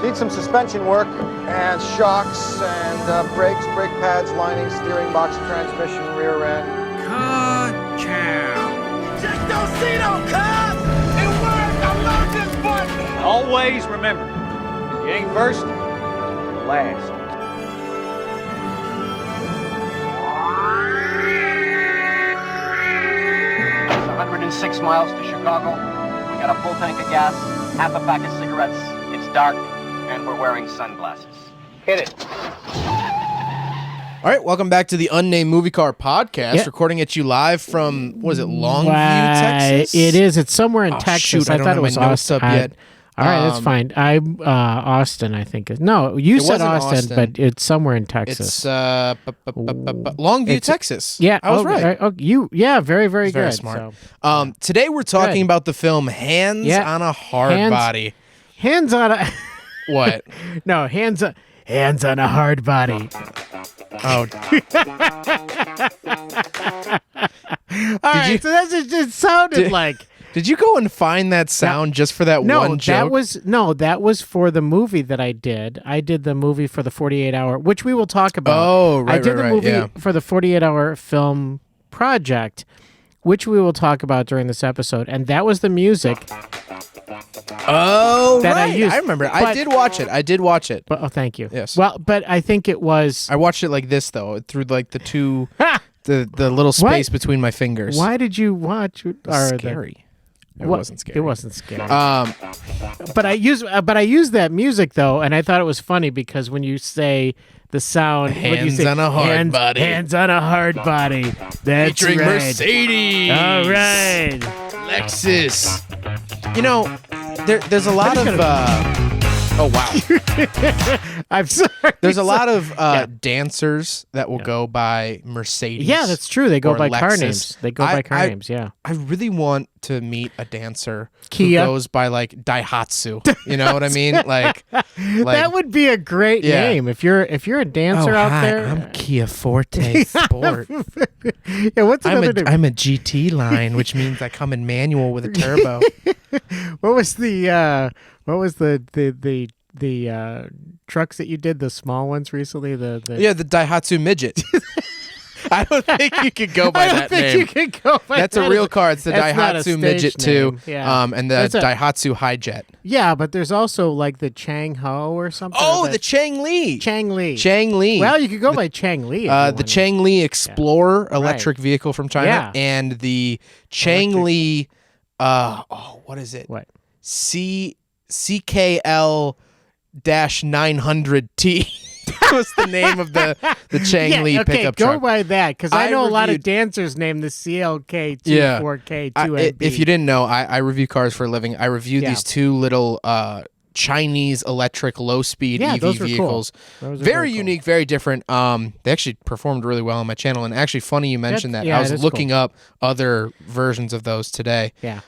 Need some suspension work and shocks and brakes, brake pads, lining, steering box, transmission, rear end. Ka-chow. Just don't see no cars! It works! I love this button! Always remember, if you ain't first, you're last. 106 miles to Chicago. We got a full tank of gas, half a pack of cigarettes. It's dark, and we're wearing sunglasses. Hit it. All right, welcome back to the Unnamed Movie Car Podcast, recording at you live from, what is it, Longview, Texas? It is. It's somewhere in Texas. Shoot, I thought it was Austin. Yet. All right, that's fine. Austin, I think. No, you said Austin, but it's somewhere in Texas. It's Longview, Texas. Yeah, I was right. Very, very good. Very smart. So, today we're talking about the film Hands on a Hardbody. Hands on a... What? No, hands on a hard body. Oh. All right, so that's it sounded like... Did you go and find that sound just for that one joke? That was for the movie that I did. I did the movie for the 48-hour, which we will talk about. Oh, right, I did the movie for the 48-hour film project, which we will talk about during this episode, and that was the music. Oh, that right. I used. I remember. I did watch it. But, thank you. Yes. Well, but I think it was... I watched it like this, though, through like the two... the little space between my fingers. Why did you watch... Scary. It wasn't scary. It wasn't scary. But I used that music though, and I thought it was funny because when you say the sound, hands on a hard body, hands on a hard body. That's featuring right. Mercedes. All right, Lexus. You know, there's a lot of. Oh wow! I'm sorry. There's a lot of dancers that will go by Mercedes. Yeah, that's true. They go by Lexus. car names. They go by car names. Yeah. I really want to meet a dancer Kia. who goes by like Daihatsu. You know what I mean? Like that would be a great name if you're a dancer out there. I'm Kia Forte Sport. Yeah, what's another name? I'm a GT line, which means I come in manual with a turbo. What was the trucks that you did, the small ones recently? The Daihatsu Midget. I don't think you could go by that name. I don't think you could go by That's that. a real car. It's the Daihatsu Midget too, yeah. and the Daihatsu Hijet. Yeah, but there's also like the Chang Ho or something. Oh, the Chang Li. Chang Li. Well, you could go by Chang Li. The Chang Li Explorer electric vehicle from China, and the Chang Li. What is it? What? CKL 900T. That was the name of the Chang Li pickup truck. Go by that, because I know a lot of dancers named the CLK 24K 2MB. If you didn't know, I review cars for a living. I reviewed these two little Chinese electric low-speed EV vehicles. Cool. Very unique, very different. They actually performed really well on my channel, and actually funny you mentioned that. I was looking up other versions of those today. Yeah.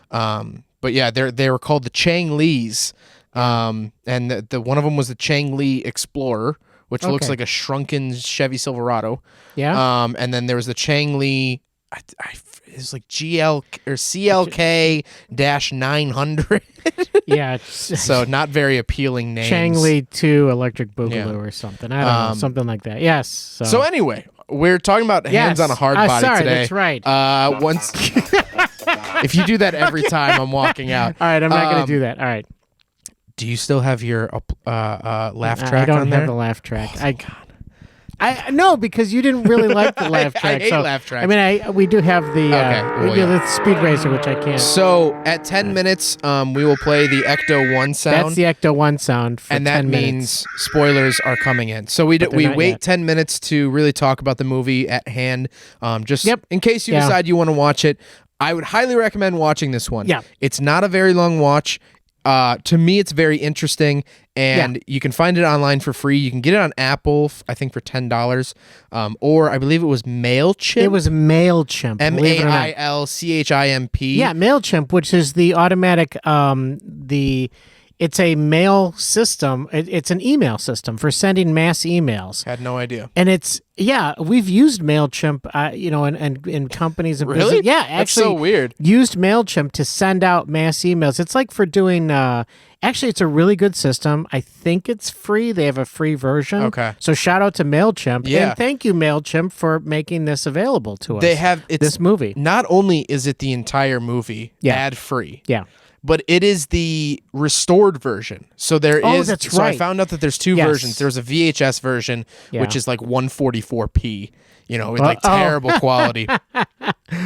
But yeah, they were called the Chang Lis, and the one of them was the Chang Li Explorer, which looks like a shrunken Chevy Silverado. Yeah. And then there was the Chang Li. It was like GL or CLK 900. Yeah. So not very appealing names. Chang Li 2 Electric Boogaloo or something. I don't know. Something like that. Yes. So anyway, we're talking about Hands on a Hard Body today. That's right. Once, if you do that every time, I'm walking out. All right, I'm not going to do that. All right. Do you still have your laugh track on there? I don't have the laugh track. Oh, God. No, because you didn't really like the laugh track. I hate laugh tracks. I mean, we do have the the Speed Racer, which I can't. So at 10 minutes, we will play the Ecto 1 sound. That's the Ecto 1 sound for 10 minutes. And that means spoilers are coming in. So we wait 10 minutes to really talk about the movie at hand. Just in case you decide you want to watch it, I would highly recommend watching this one. Yeah. It's not a very long watch. To me, it's very interesting, and you can find it online for free. You can get it on Apple, I think, for $10, or I believe it was MailChimp. It was MailChimp. MailChimp. Yeah, MailChimp, which is the automatic, the It's a mail system. It's an email system for sending mass emails. Had no idea. And we've used MailChimp, and in companies and Really? business. Yeah, actually, That's so weird. Used MailChimp to send out mass emails. It's like for doing. Actually, it's a really good system. I think it's free. They have a free version. Okay. So shout out to MailChimp. Yeah. And thank you, MailChimp, for making this available to us. They have this movie. Not only is it the entire movie ad free. Yeah. But it is the restored version. So there is. That's so right. I found out that there's two versions. There's a VHS version, which is like 144p. With like terrible quality.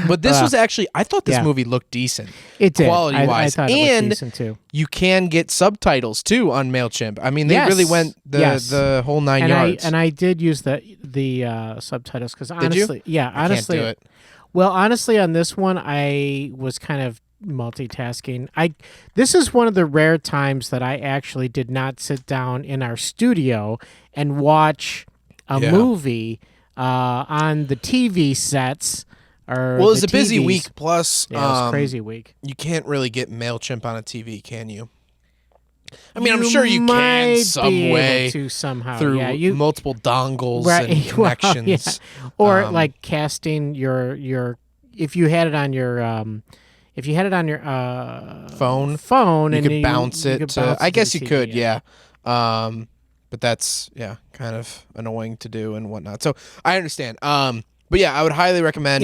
But this was actually, I thought this movie looked decent. It did. Quality wise. I thought it looked decent too. You can get subtitles too on MailChimp. I mean, they really went the whole 9 yards. I did use the subtitles because honestly, Did you? honestly, I can't do it. Well, honestly, on this one, I was kind of multitasking. This is one of the rare times that I actually did not sit down in our studio and watch a movie on the TV sets. Well, it was a busy week. Plus, it was a crazy week. You can't really get MailChimp on a TV, can you? I mean, I'm sure you can some way to somehow through multiple dongles and connections, or like casting your if you had it on your phone, you and could bounce it. I guess you TV, could, yeah. But that's kind of annoying to do and whatnot. So I understand. But yeah, I would highly recommend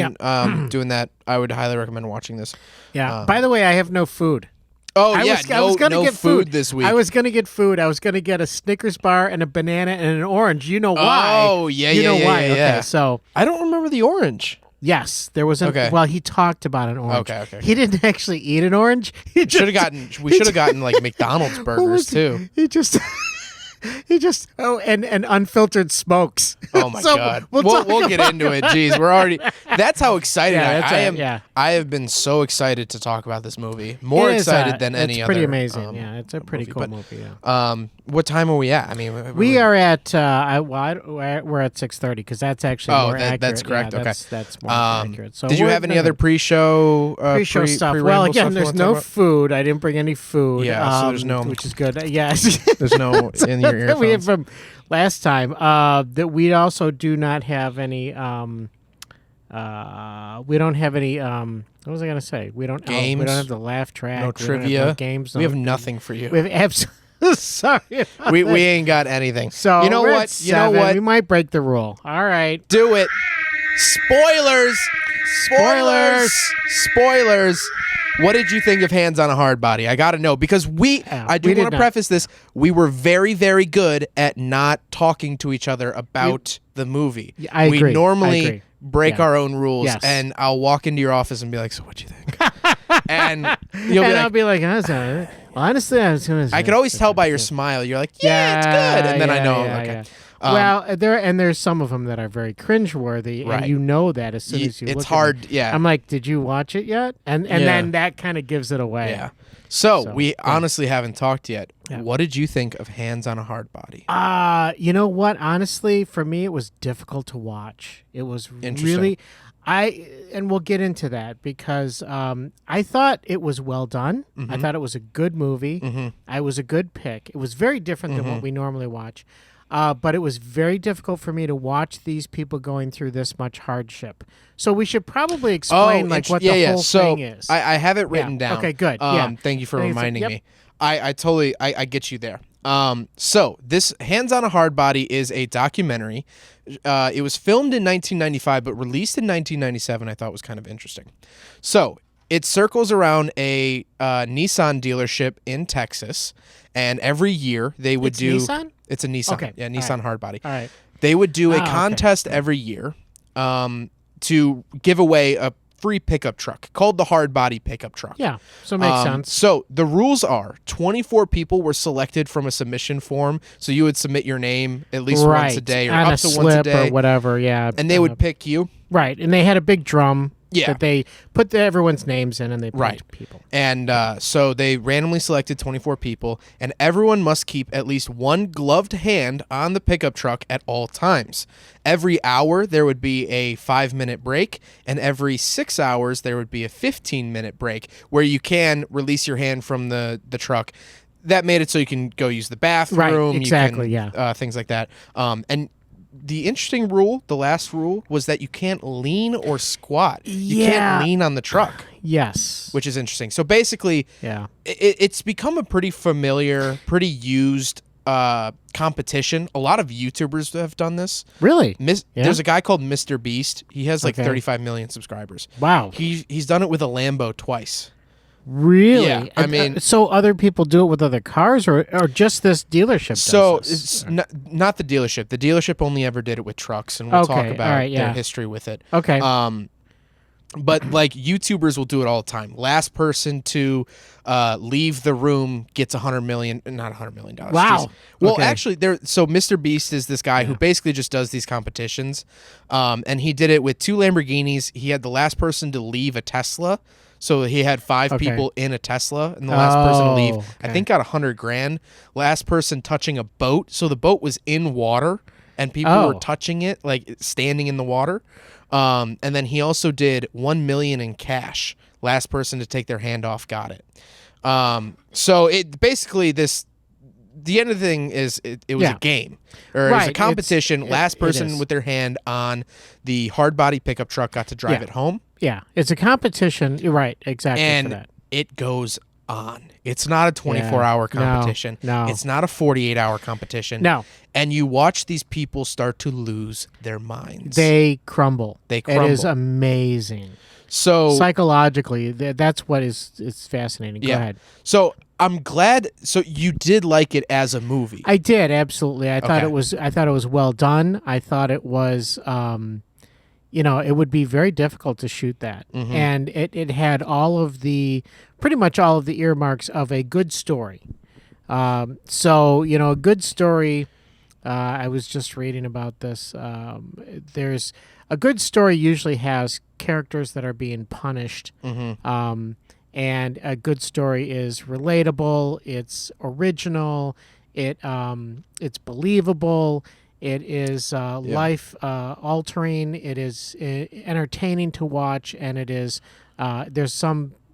doing that. I would highly recommend watching this. Yeah. By the way, I have no food. Oh, I was gonna get food this week. I was going to get food. I was going to get a Snickers bar and a banana and an orange. You know why? Oh, yeah, you know why. Yeah. Okay, so I don't remember the orange. Yes, there was well, he talked about an orange. Okay. He didn't actually eat an orange. We should have gotten like McDonald's burgers too. He just and unfiltered smokes. Oh my God. We'll get into it. Jeez, we're already. That's how excited I am. Yeah. I have been so excited to talk about this movie. More excited than any other. It's pretty amazing. It's a pretty cool movie. Yeah. What time are we at? I mean, we are at. We're at 6:30 because that's actually more accurate. That's correct. Yeah, okay, that's more accurate. So did you have any other pre-show stuff? Well, again, there's no food. I didn't bring any food. Yeah, so there's no, which is good. Yes, there's no in your earphones. We have from last time. That we also do not have any. We don't have any. What was I gonna say? We don't. Games. We don't have the laugh track. No trivia. No games. We have nothing for you. We have absolutely. Sorry. We ain't got anything. So you know what? You know what? We might break the rule. All right. Do it. Spoilers. What did you think of Hands on a Hardbody? I got to know because I do want to preface this. We were very, very good at not talking to each other about the movie. I agree. We normally break our own rules, and I'll walk into your office and be like, "So what'd you think?" and you'll be I'll be like, well, honestly, I could always tell by your smile. You're like, yeah, it's good, and then I know. Okay. Well, there's some of them that are very cringeworthy, and you know that as soon as you look it's hard. at them. Yeah, I'm like, did you watch it yet? And then that kind of gives it away. Yeah. So we honestly haven't talked yet. Yeah. What did you think of Hands on a Hardbody? You know what? Honestly, for me, it was difficult to watch. It was really. And we'll get into that because I thought it was well done. Mm-hmm. I thought it was a good movie. Mm-hmm. I was a good pick. It was very different than what we normally watch. But it was very difficult for me to watch these people going through this much hardship. So we should probably explain what the whole thing is. I have it written down. Okay, good. Thank you for reminding me. I totally get you there. So this Hands on a Hardbody is a documentary. It was filmed in 1995, but released in 1997. I thought was kind of interesting. So it circles around a Nissan dealership in Texas, and every year they would do. Nissan? It's a Nissan. Okay. Yeah, Nissan Hardbody. All right. They would do a contest every year to give away a free pickup truck called the Hardbody pickup truck. Yeah, so it makes sense. So the rules are 24 people were selected from a submission form. So you would submit your name at least once a day or on up to slip once a day. Or whatever, yeah. And they would pick you. Right, and they had a big drum Yeah. that they put everyone's names in and they picked people. And so they randomly selected 24 people, and everyone must keep at least one gloved hand on the pickup truck at all times. Every hour, there would be a 5-minute break, and every 6 hours, there would be a 15-minute break where you can release your hand from the truck. that made it so you can go use the bathroom. Right, exactly, you can, things like that. And the interesting rule, the last rule, was that you can't lean or squat. You can't lean on the truck. Yes. Which is interesting. So basically, it's become a pretty familiar, pretty used competition. A lot of YouTubers have done this. Really? There's a guy called Mr. Beast. He has like 35 million subscribers. Wow. He's done it with a Lambo twice. Really? Yeah, I mean, so other people do it with other cars, or just this dealership? So does this? it's not the dealership. The dealership only ever did it with trucks, and we'll talk about their history with it. Okay. But like YouTubers will do it all the time. Last person to leave the room gets $100 million, not $100 million. Wow. Geez. Well, Okay. actually, so Mr. Beast is this guy who basically just does these competitions, and he did it with 2 Lamborghinis. He had the last person to leave a Tesla. So he had 5 people in a Tesla, and the last person to leave, I think, got $100,000. Last person touching a boat, so the boat was in water, and people were touching it, like standing in the water. And then he also did $1 million in cash. Last person to take their hand off got it. So it basically the end of the thing is it was a game, or it was a competition. Last person with their hand on the hard body pickup truck got to drive it home. Yeah, it's a competition. You're right, exactly. And for that. it goes on. It's not a 24-hour competition. No. It's not a 48-hour competition. No. And you watch these people start to lose their minds. They crumble. They crumble. It is amazing. So psychologically, that's what is fascinating. Go ahead. So I'm glad. So you did like it as a movie. I did, absolutely. I thought it was well done. I thought it was it would be very difficult to shoot that. Mm-hmm. And it had pretty much all of the earmarks of a good story. So, a good story, I was just reading about this. There's a good story usually has characters that are being punished. Mm-hmm. And a good story is relatable, it's original, it's believable, it is life altering, it is entertaining to watch, and it is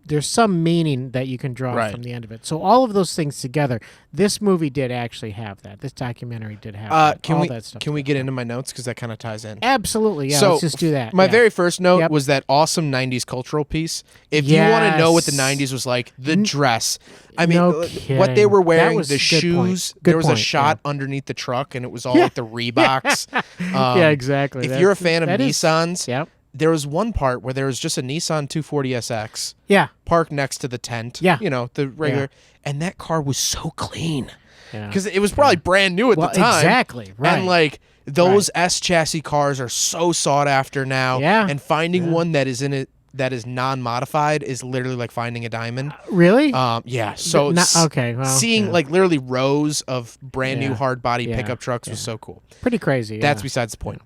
there's some meaning that you can draw from the end of it. So all of those things together, this movie did actually have that. This documentary did have that stuff. Can we get into my notes, because that kind of ties in? Absolutely, yeah. So let's just do that. My very first note was that awesome 90s cultural piece. If you want to know what the 90s was like, the dress. I mean, what they were wearing, the shoes. There was a shot underneath the truck, and it was all like the Reeboks. Yeah, exactly. If you're a fan of Nissans, yep. There was one part where there was just a Nissan 240SX parked next to the tent. Yeah. The regular. And that car was so clean. Yeah. Because it was probably brand new at the time. Exactly, right. And like those S chassis cars are so sought after now. Yeah. And finding one that is in it that is non-modified is literally like finding a diamond. Really? Yeah. So seeing like literally rows of brand new hard body pickup trucks was so cool. Pretty crazy. That's besides the point.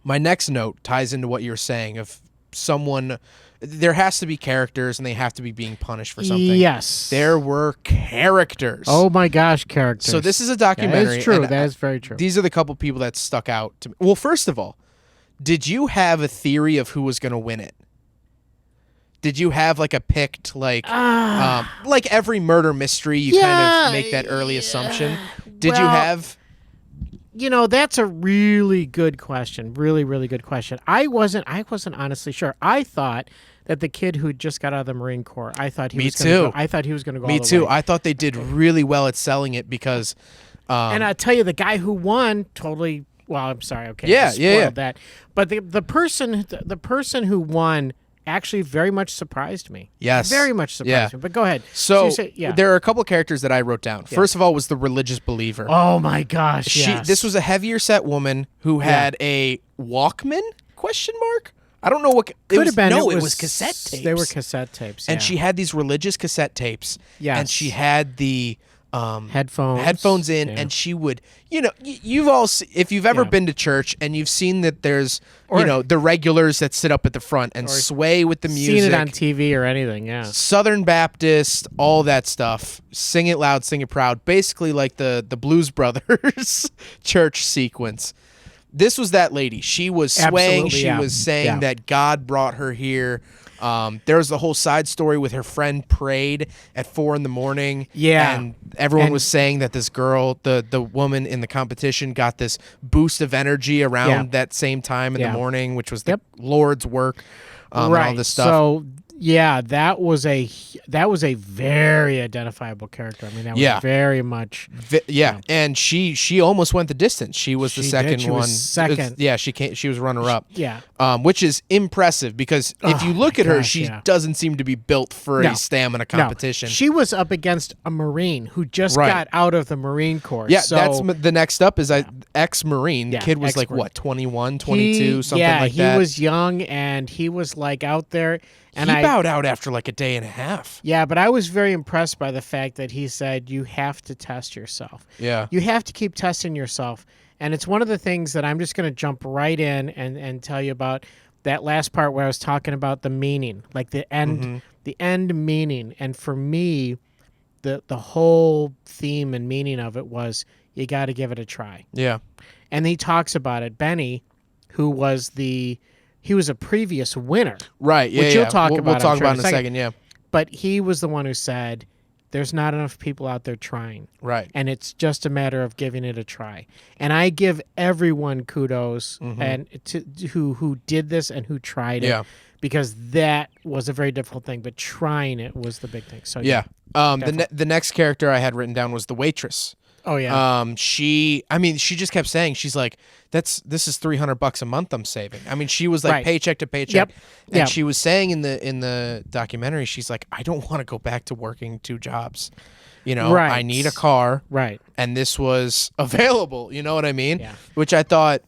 My next note ties into what you're saying of someone. There has to be characters, and they have to be being punished for something. Yes. There were characters. Oh my gosh, characters. So this is a documentary. That is true. That is very true. These are the couple people that stuck out to me. Well, first of all, did you have a theory of who was going to win it? Did you have like a picked like every murder mystery? You kind of make that early assumption. Did you have? That's a really good question. Really, really good question. I wasn't honestly sure. I thought that the kid who just got out of the Marine Corps, I thought he was going to go. Me too. I thought they did really well at selling it because. And I tell you, the guy who won totally. Well, I'm sorry. Okay. Yeah. That. But the person who won actually very much surprised me. Yes. Very much surprised me. But go ahead. So there are a couple characters that I wrote down. First of all was the religious believer. Oh my gosh, yes. This was a heavier set woman who had a Walkman ? I don't know what could have been. No, it was cassette tapes. They were cassette tapes. And she had these religious cassette tapes. Yes. And she had the headphones in, and she would, you've all if you've ever been to church and you've seen that there's the regulars that sit up at the front and sway with the music, seen it on TV or anything, Southern Baptist, all that stuff, sing it loud, sing it proud, basically like the Blues Brothers church sequence. This was that lady. She was swaying. Absolutely, she was saying that God brought her here. There was the whole side story with her friend prayed at 4 a.m. Yeah. And everyone was saying that this girl, the woman in the competition, got this boost of energy around that same time in the morning, which was the Lord's work. And all this stuff. So yeah, that was a very identifiable character. I mean, that was very much. And she almost went the distance. She was the second one. Second. She was runner up. Yeah. Which is impressive because if you look at her, she doesn't seem to be built for a stamina competition. No. She was up against a Marine who just got out of the Marine Corps. Yeah, so, that's the next up is ex-Marine. The kid was like what, 21, 22, something like that. Yeah, he was young and he was like out there. And he bowed out after like a day and a half. Yeah, but I was very impressed by the fact that he said you have to test yourself. Yeah. You have to keep testing yourself. And it's one of the things that I'm just going to jump right in and tell you about that last part where I was talking about the meaning, like the end meaning. And for me, the whole theme and meaning of it was you got to give it a try. Yeah. And he talks about it. Benny, who was he was a previous winner. Right, yeah, which you'll talk about. We'll talk about in a second, yeah. But he was the one who said, there's not enough people out there trying. Right. And it's just a matter of giving it a try. And I give everyone kudos and who did this and who tried it. Because that was a very difficult thing. But trying it was the big thing. So the next character I had written down was the waitress. Oh yeah. She just kept saying, she's like, this is $300 a month I'm saving. I mean, she was like paycheck to paycheck. And she was saying in the documentary, she's like, I don't want to go back to working 2 jobs. You know, I need a car. Right. And this was available. You know what I mean? Yeah. Which I thought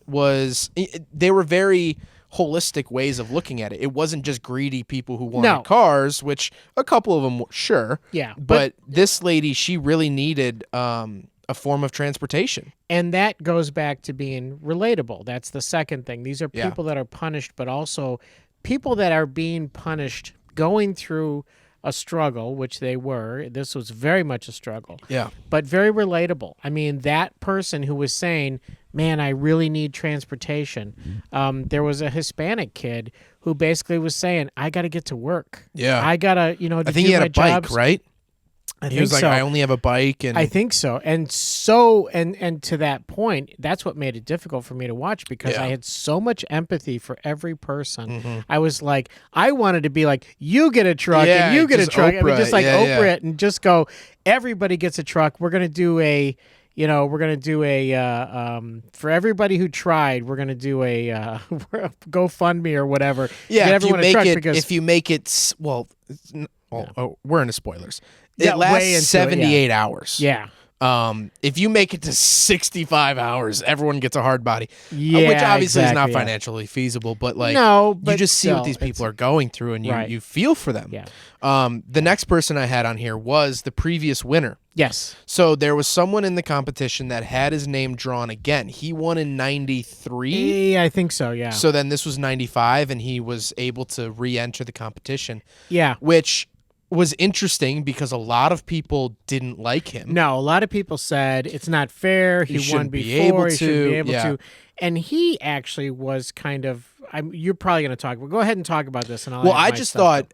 they were very holistic ways of looking at it. It wasn't just greedy people who wanted cars, which a couple of them, sure. Yeah. But this lady, she really needed a form of transportation. And that goes back to being relatable. That's the second thing. These are people that are punished, but also people that are being punished going through a struggle, which they were. This was very much a struggle. Yeah. But very relatable. I mean, that person who was saying, man, I really need transportation. There was a Hispanic kid who basically was saying, I got to get to work. Yeah. I got to, I think he had a bike, right? He was like, I only have a bike. And I think so. And to that point, that's what made it difficult for me to watch because I had so much empathy for every person. I was like, I wanted to be like, you get a truck and you get a truck. I mean, just like Oprah it and just go, everybody gets a truck. We're going to do a, for everybody who tried, we're going to do a GoFundMe or whatever. Yeah, get everyone a truck because if you make it, we're into spoilers. It lasts 78 hours. Yeah. If you make it to 65 hours, everyone gets a hard body. Yeah, which obviously is not exactly, financially feasible, but like no, you just see what these people are going through and you feel for them. Yeah. The next person I had on here was the previous winner. Yes. So there was someone in the competition that had his name drawn again. He won in 93. Yeah, I think so, yeah. So then this was 95 and he was able to re-enter the competition. Yeah. Which was interesting because a lot of people didn't like him. No, a lot of people said it's not fair. He won before. He shouldn't be able to. And he actually was kind of. You're probably going to talk. Well, go ahead and talk about this. And I just thought,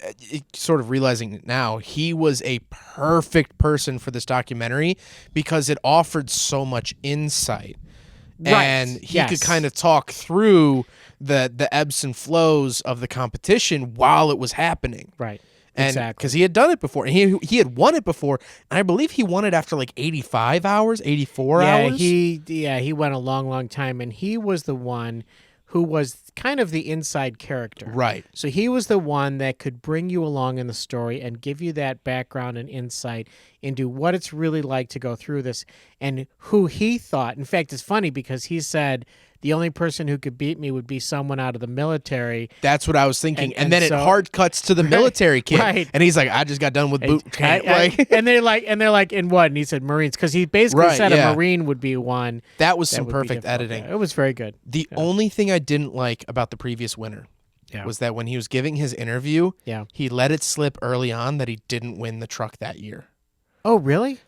sort of realizing it now, he was a perfect person for this documentary because it offered so much insight, and he could kind of talk through the ebbs and flows of the competition while it was happening. Right. And because he had done it before, and he had won it before, and I believe he won it after like 85 hours, 84 hours. He went a long time, and he was the one who was kind of the inside character. Right. So he was the one that could bring you along in the story and give you that background and insight into what it's really like to go through this and who he thought. In fact, it's funny because he said the only person who could beat me would be someone out of the military. That's what I was thinking. And then it hard cuts to the military kid. Right. And he's like, I just got done with boot camp. And they're like, in what? And he said Marines. Because he basically said a Marine would be one. That was some perfect editing. Yeah, it was very good. The only thing I didn't like about the previous winner was that when he was giving his interview, he let it slip early on that he didn't win the truck that year. Oh, really?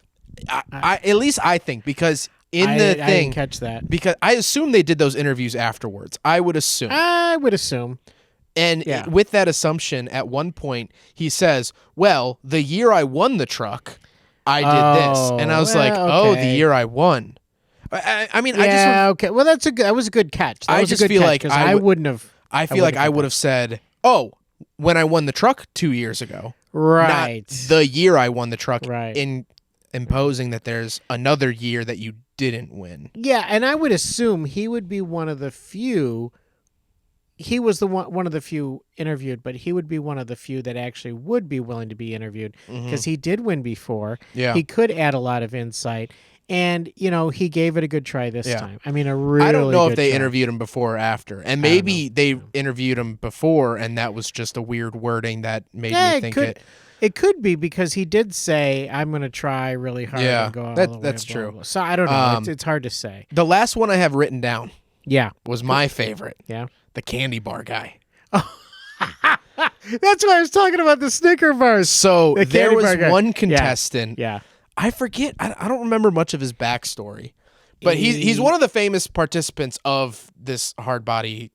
At least I think, because I didn't catch that. Because I assume they did those interviews afterwards. I would assume. And And with that assumption, at one point, he says, well, the year I won the truck, I did this. And I was like, oh, the year I won. I mean, okay. Well, that was a good catch. That I was just a good feel catch, like 'cause I wouldn't have. I feel like I would have said, oh, when I won the truck 2 years ago. Right. Not the year I won the truck. Right. In imposing that there's another year that you didn't win. Yeah, and I would assume he would be one of the few. He was one of the few interviewed, but he would be one of the few that actually would be willing to be interviewed because he did win before. Yeah. He could add a lot of insight. And, he gave it a good try this time. I mean, a really I don't know if they try. interviewed him before or after. And maybe they interviewed him before, and that was just a weird wording that made me think it. It could be because he did say, I'm going to try really hard and go all the way. That's blah, true. blah, blah. So I don't know. It's hard to say. The last one I have written down was my favorite. Yeah. The candy bar guy. That's why I was talking about the Snicker bars. So there was one contestant. Yeah. I forget. I don't remember much of his backstory, but he's one of the famous participants of this Hardbody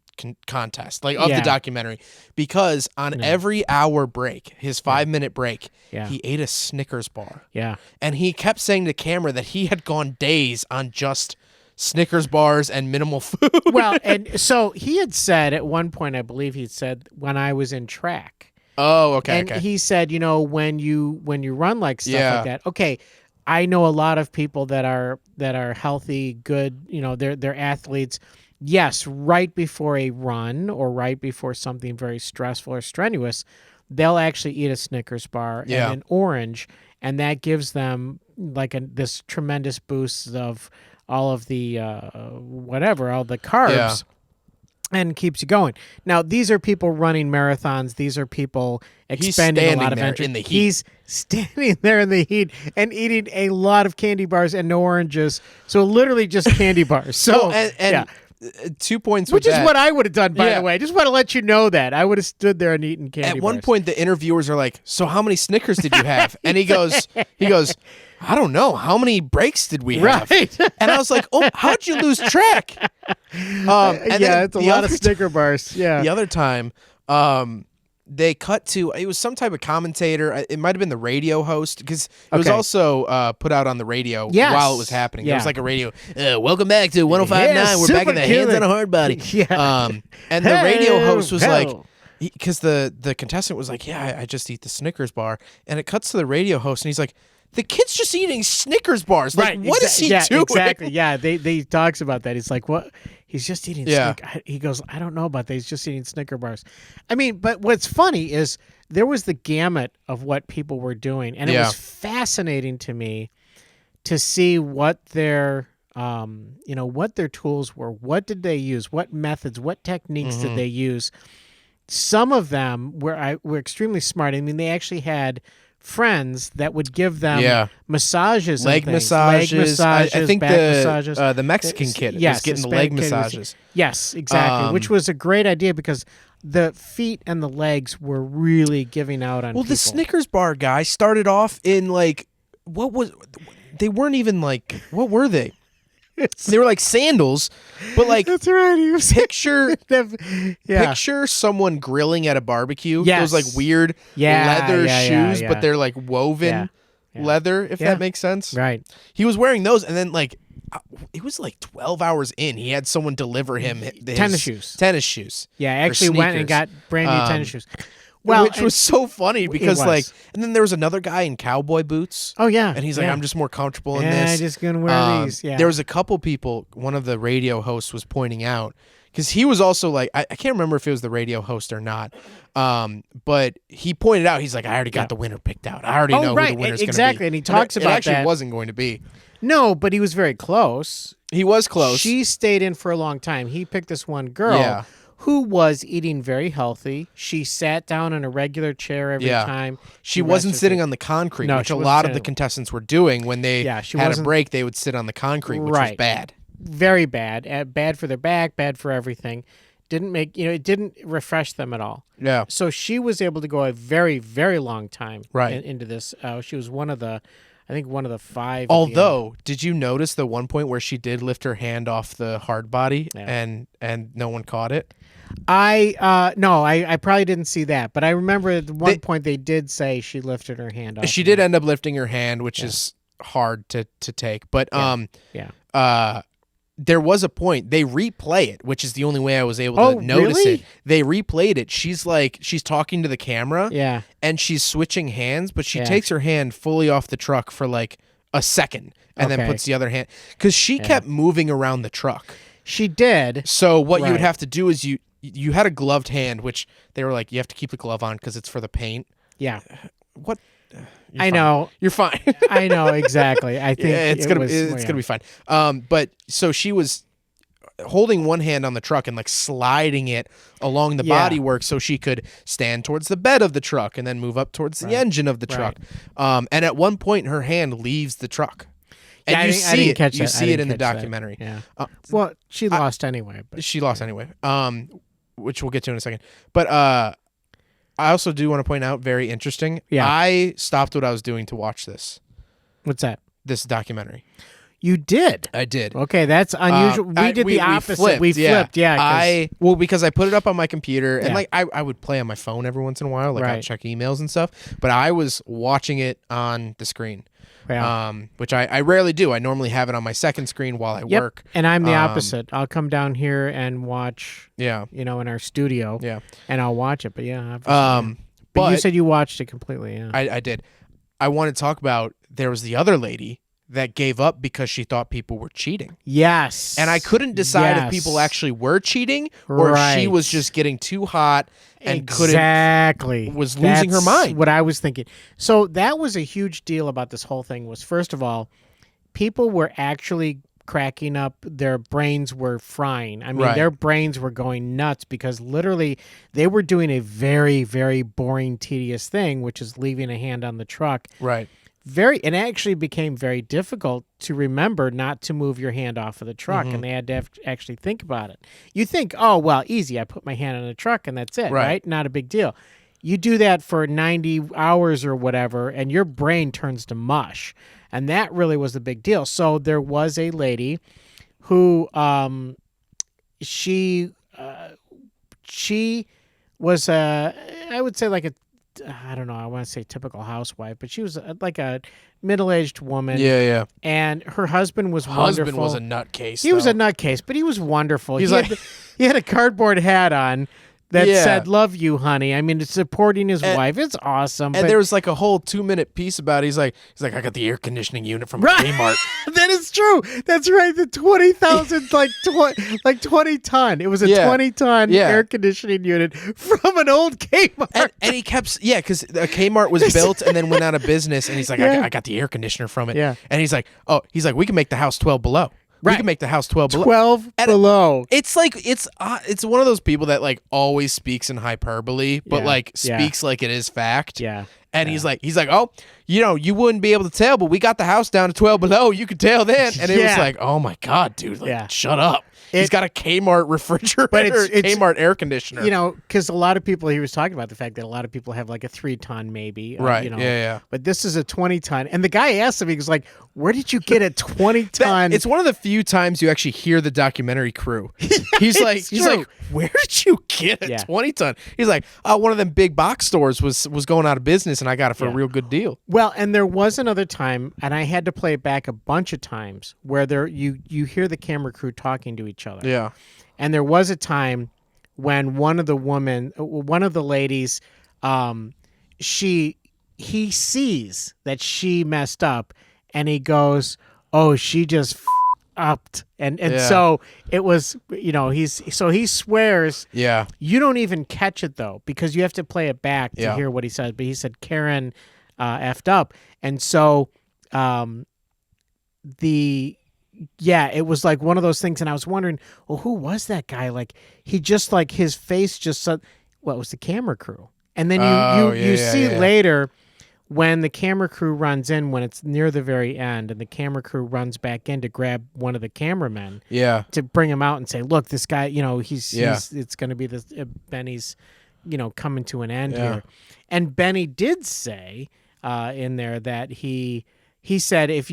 contest, like of the documentary, because on every hour break, his 5-minute break, he ate a Snickers bar. Yeah. And he kept saying to camera that he had gone days on just Snickers bars and minimal food. Well, and so he had said at one point, I believe he said, when I was in track. Oh, okay. And he said, when you run like stuff like that, okay, I know a lot of people that are healthy, good, they're athletes. Yes, right before a run or right before something very stressful or strenuous, they'll actually eat a Snickers bar and an orange, and that gives them like this tremendous boost of all of the all the carbs. And keeps you going. Now, these are people running marathons. These are people expending a lot of energy. In the heat. He's standing there in the heat and eating a lot of candy bars and no oranges. So literally just candy bars. So and 2 points, which with is that. what I would have done, by the way. I just want to let you know that I would have stood there and eaten candy bars. At one point, the interviewers are like, "So how many Snickers did you have?" And he goes, "I don't know. How many breaks did we have?" Right. And I was like, "Oh, how'd you lose track?" And it's a lot of Snicker bars. Yeah. The other time, they cut to, it was some type of commentator. It might have been the radio host, because it was also put out on the radio while it was happening. There was like a radio, welcome back to 105.9. We're back in the Hands on a Hardbody. And the radio host was like, because the contestant was like, I just eat the Snickers bar. And it cuts to the radio host, and he's like, the kid's just eating Snickers bars. Like, what is he doing? Exactly. Yeah, they talks about that. He's like, what? He's just eating Snickers. He goes, I don't know about that. He's just eating Snicker bars. I mean, but what's funny is there was the gamut of what people were doing. And it was fascinating to me to see what their what their tools were. What did they use? What methods? What techniques did they use? Some of them were extremely smart. I mean, they actually had friends that would give them massages, leg massages. I think the Mexican kid was getting the leg massages. Yes, exactly, which was a great idea because the feet and the legs were really giving out on people. The Snickers bar guy started off in they weren't even like, what were they? They were like sandals, but like that's right. Picture someone grilling at a barbecue. Yes. Those like weird leather shoes, but they're like woven leather, if that makes sense. Right. He was wearing those, and then like it was like 12 hours in, he had someone deliver him his tennis shoes. Yeah, I actually went and got brand new tennis shoes. Well, which was so funny because and then there was another guy in cowboy boots. Oh yeah, and he's like, I'm just more comfortable in this. I'm just gonna wear these. Yeah. There was a couple people. One of the radio hosts was pointing out because he was also like, I can't remember if it was the radio host or not, but he pointed out, he's like, I already got the winner picked out. I already know who the winner's exactly, going to be. And he talks about it actually wasn't going to be. No, but he was very close. He was close. She stayed in for a long time. He picked this one girl. Who was eating very healthy. She sat down in a regular chair every time. She wasn't sitting on the concrete, which a lot of the contestants were doing when they had a break. They would sit on the concrete, which was bad. Very bad. Bad for their back, bad for everything. Didn't make, it didn't refresh them at all. Yeah. So she was able to go a very, very long time into this. She was one of the I think one of the 5. at the end. Although, did you notice the one point where she did lift her hand off the hard body Yeah. and no one caught it? I probably didn't see that, but I remember at one point they did say she lifted her hand off. She did end up lifting her hand, which is hard to take. But there was a point they replay it, which is the only way I was able to notice really? it. They replayed it. She's talking to the camera, Yeah. and she's switching hands, but she takes her hand fully off the truck for like a second, and then Okay. puts the other hand because she kept moving around the truck. She did. So what you would Right. have to do is you had a gloved hand, which they were like, you have to keep the glove on because it's for the paint. Yeah. What? You're I fine. know. You're fine. I know exactly. I think it's gonna be fine. But so she was holding one hand on the truck and like sliding it along the bodywork so she could stand towards the bed of the truck and then move up towards the engine of the truck. And at one point, her hand leaves the truck. And I you didn't see it. catch You that. I see it didn't in the catch that. documentary. Yeah. Well, she lost anyway. But She lost anyway. Which we'll get to in a second. But I also do want to point out, very interesting. Yeah. I stopped what I was doing to watch this what's this documentary. You did? I did. Okay, that's unusual. We did the opposite. We flipped. Yeah. Because I put it up on my computer and Yeah. like I would play on my phone every once in a while, like I'd Right. check emails and stuff. But I was watching it on the screen. Yeah. Which I rarely do. I normally have it on my second screen while I work. And I'm the opposite. I'll come down here and watch, Yeah. in our studio. Yeah. And I'll watch it. But yeah, obviously, but you but- said you watched it completely. Yeah. I did. I want to talk about there was the other lady that gave up because she thought people were cheating. Yes. And I couldn't decide if people actually were cheating or if she Right. was just getting too hot and exactly was losing her That's mind. What I was thinking. So that was a huge deal about this whole thing. Was first of all, people were actually cracking up. Their brains were frying. I mean, Right. their brains were going nuts because literally they were doing a very, very boring, tedious thing, which is leaving a hand on the truck. Right. It actually became very difficult to remember not to move your hand off of the truck, and they had to actually think about it. You think, oh, well, easy. I put my hand on the truck and that's it, right? Not a big deal. You do that for 90 hours or whatever, and your brain turns to mush, and that really was the big deal. So there was a lady who she was I would say like I don't know, I want to say typical housewife, but she was like a middle-aged woman. Yeah. And her husband was Husband wonderful. was a nutcase. He was a nutcase, but he was wonderful. He's He had a cardboard hat on that Yeah. said "Love you, honey." I mean, it's supporting his wife. It's awesome. And but there was like a whole 2-minute piece about it. He's like, I got the air conditioning unit from Right. Kmart. that is true. That's right. The 20,000 like 20 ton. It was a Yeah. 20-ton Yeah. air conditioning unit from an old Kmart. And he kept, because Kmart was built and then went out of business. And he's like, Yeah. I got the air conditioner from it. Yeah. And he's like, we can make the house 12 below. We Right. can make the house 12 below. 12 And below. It's like it's one of those people that like always speaks in hyperbole, but Yeah. like Yeah. speaks like it is fact. Yeah. And he's like, oh, you wouldn't be able to tell, but we got the house down to 12 below. You could tell then. And it was Yeah. like, oh my God, dude, like, Yeah. shut up. He's got a Kmart refrigerator, But it's Kmart air conditioner. Because a lot of people, he was talking about the fact that a lot of people have like a 3-ton maybe. Right. Yeah. But this is a 20-ton. And the guy asked him, he was like, where did you get a 20-ton? It's one of the few times you actually hear the documentary crew. He's like, true. where did you get a 20-ton? He's like, one of them big box stores was going out of business, and I got it for a real good deal. Well, and there was another time, and I had to play it back a bunch of times, where you hear the camera crew talking to each other. Yeah. And there was a time when one of the ladies, he sees that she messed up, and he goes, "Oh, she just upped," and so it was, he swears. Yeah. You don't even catch it though, because you have to play it back to Yeah. hear what he says. But he said Karen effed up, and so it was like one of those things, and I was wondering, well, who was that guy? Like he just like his face just said, well, it was the camera crew, and then you see later when the camera crew runs in when it's near the very end, and the camera crew runs back in to grab one of the cameramen, to bring him out and say, look, this guy, he's it's going to be this Benny's, coming to an end here, and Benny did say in there that he he said if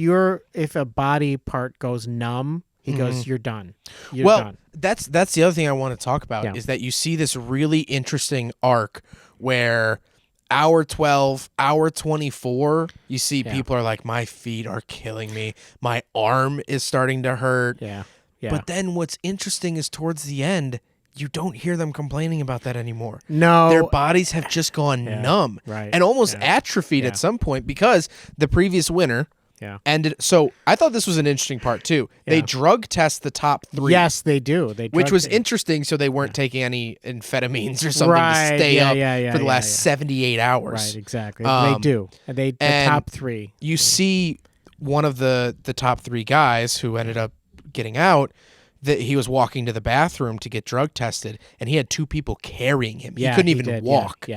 a body part goes numb, he goes, you're done. You're well, done. that's the other thing I want to talk about is that you see this really interesting arc where hour 12, hour 24, you see people are like, my feet are killing me. My arm is starting to hurt. Yeah. But then what's interesting is towards the end, you don't hear them complaining about that anymore. No. Their bodies have just gone numb and almost atrophied at some point because the previous winner ended. So I thought this was an interesting part too. They drug test the top 3. Yes, they do. Which was interesting, so they weren't taking any amphetamines or something to stay up for the last 78 hours. Right, exactly. They do. And the top 3. You see one of the top 3 guys who ended up getting out, that he was walking to the bathroom to get drug tested, and he had 2 people carrying him. He couldn't even walk.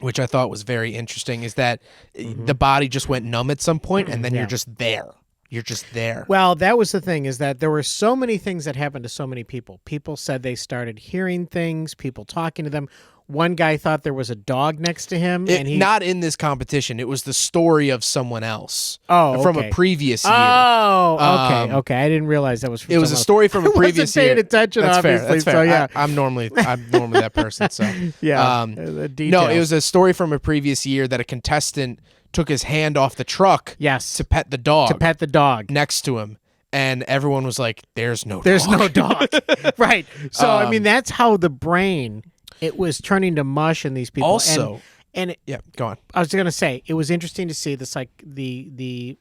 Which I thought was very interesting, is that the body just went numb at some point, and then you're just there. You're just there. Well, that was the thing, is that there were so many things that happened to so many people. People said they started hearing things, people talking to them. One guy thought there was a dog next to him. Not in this competition. It was the story of someone else. Oh, from a previous year. Oh, okay. I didn't realize that was from It was a story from a previous year. I wasn't paying attention, That's obviously. Fair. So, yeah. I'm normally that person. So no, it was a story from a previous year that a contestant took his hand off the truck to pet the dog. Next to him. And everyone was like, there's no dog. Right. So, I mean, that's how the brain... It was turning to mush in these people. Also, go on. I was going to say, it was interesting to see the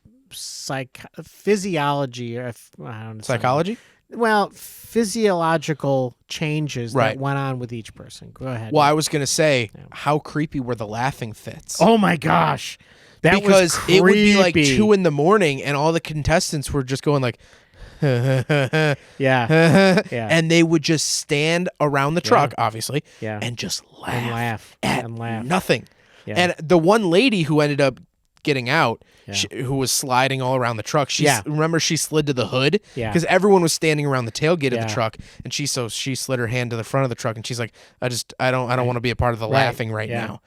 physiology. I don't know, psychology? Well, physiological changes that went on with each person. Go ahead. Well, I was going to say, how creepy were the laughing fits? Oh, my gosh. Because it would be like 2 a.m. and all the contestants were just going like... and they would just stand around the truck, obviously, and just laugh at nothing. And the one lady who ended up getting out, who was sliding all around the truck, remember she slid to the hood because everyone was standing around the tailgate of the truck, and she slid her hand to the front of the truck, and she's like, I don't want to be a part of the laughing right now.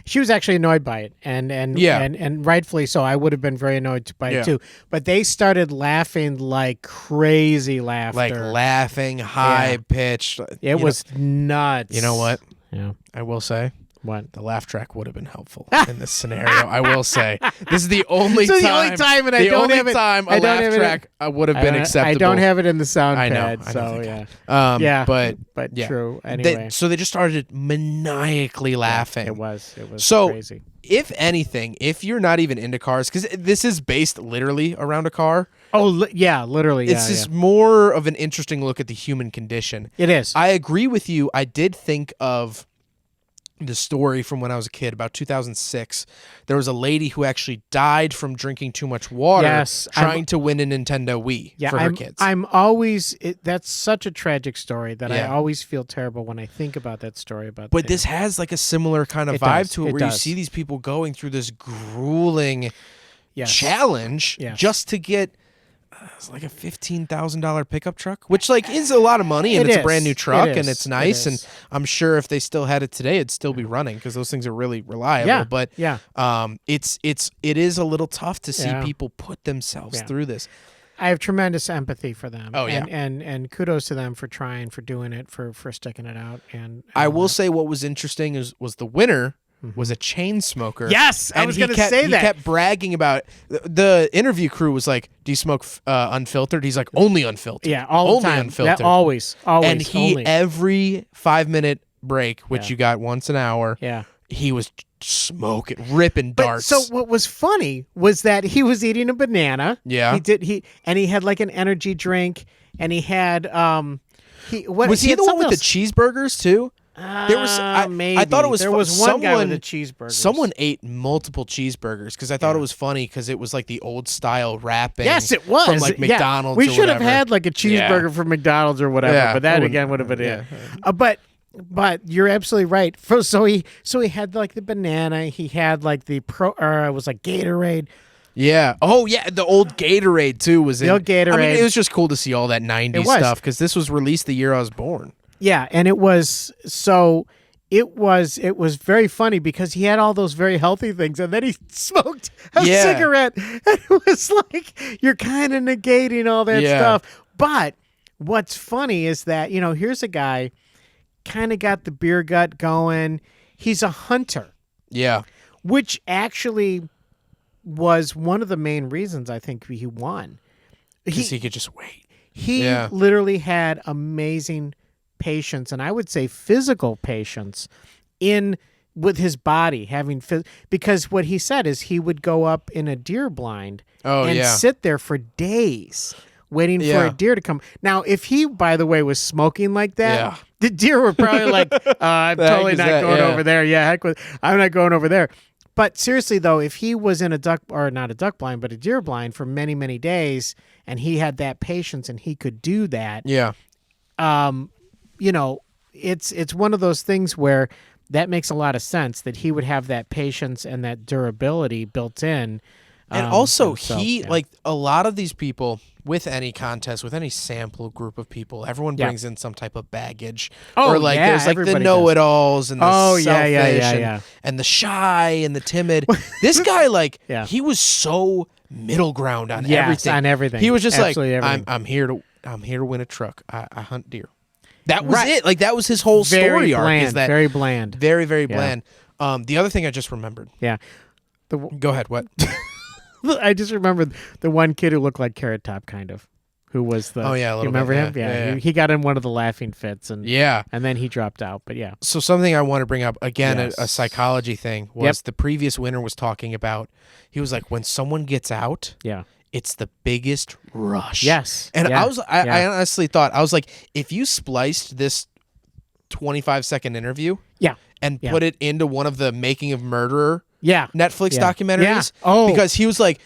She was actually annoyed by it, and rightfully so. I would have been very annoyed by it too. But they started laughing like crazy laughter, like laughing high pitched. It was nuts. You know what? Yeah, I will say. What? The laugh track would have been helpful in this scenario. I will say this is the only time. The only time, and I don't have it. A laugh track would have been acceptable. I don't have it in the sound pad. But true. Anyway, so they just started maniacally laughing. It was so crazy. If anything, if you're not even into cars, because this is based literally around a car. Oh, literally. It's just more of an interesting look at the human condition. It is. I agree with you. I did think of the story from when I was a kid, about 2006. There was a lady who actually died from drinking too much water, trying to win a Nintendo Wii for her kids. That's such a tragic story that I always feel terrible when I think about that story. But this has like a similar kind of vibe to it where you see these people going through this grueling challenge just to get... It's like a $15,000 pickup truck, which like is a lot of money, and it's a brand new truck, and it's nice. And I'm sure if they still had it today, it'd still be running because those things are really reliable. But it is a little tough to see people put themselves through this. I have tremendous empathy for them. Oh yeah, and kudos to them for trying, for doing it, for sticking it out. And I will say what was interesting was the winner was a chain smoker. Yes, I was going to say that. He kept bragging about it. The interview crew was like, "Do you smoke unfiltered?" He's like, "Only unfiltered." Yeah, all the time. Unfiltered. Always. And every 5-minute break, which you got once an hour, he was smoking, ripping darts. So what was funny was that he was eating a banana. Yeah, and he had like an energy drink, and he had was he the one with the cheeseburgers too? There was maybe. I thought it was there was one guy with a cheeseburger. Someone ate multiple cheeseburgers because I thought it was funny because it was like the old style wrapping. Yes, it was from like McDonald's. We should have had like a cheeseburger from McDonald's or whatever. But that again would have been it. But you're absolutely right. So he had like the banana. He had like it was like Gatorade. Yeah. Oh, yeah. The old Gatorade too was in. The old Gatorade. I mean, it was just cool to see all that '90s stuff because this was released the year I was born. Yeah, and it was so it was very funny because he had all those very healthy things, and then he smoked a cigarette, and it was like you're kind of negating all that stuff. But what's funny is that, you know, here's a guy kind of got the beer gut going. He's a hunter. Yeah. Which actually was one of the main reasons I think he won. Because he could just wait. He literally had amazing patience, and I would say physical patience with his body, because what he said is he would go up in a deer blind and sit there for days waiting for a deer to come. Now, if he, by the way, was smoking like that, the deer were probably like, I'm totally not going over there. Yeah, heck with, I'm not going over there. But seriously, though, if he was in not a duck blind, but a deer blind for many, many days, and he had that patience and he could do that, you know, it's one of those things where that makes a lot of sense that he would have that patience and that durability built in. And also, like a lot of these people with any contest, with any sample group of people, everyone brings in some type of baggage. Or like there's like the know-it-alls and the selfish and the shy and the timid. This guy, like, he was so middle ground on everything. On everything. He was just absolutely like, I'm here to win a truck. I hunt deer. That was it. Like that was his whole story arc. Bland, is that very bland. Very, very bland. The other thing I just remembered. Yeah. Go ahead. What? I just remembered the one kid who looked like Carrot Top, kind of, who was the. Oh yeah, a little you remember bit, him? Yeah. He got in one of the laughing fits, and then he dropped out. But yeah. So something I want to bring up again, a psychology thing was the previous winner was talking about. He was like, when someone gets out, it's the biggest rush. Yes, and I honestly thought, I was like, if you spliced this 25-second interview, and put it into one of the Making of Murderer. Netflix documentaries. Because he was like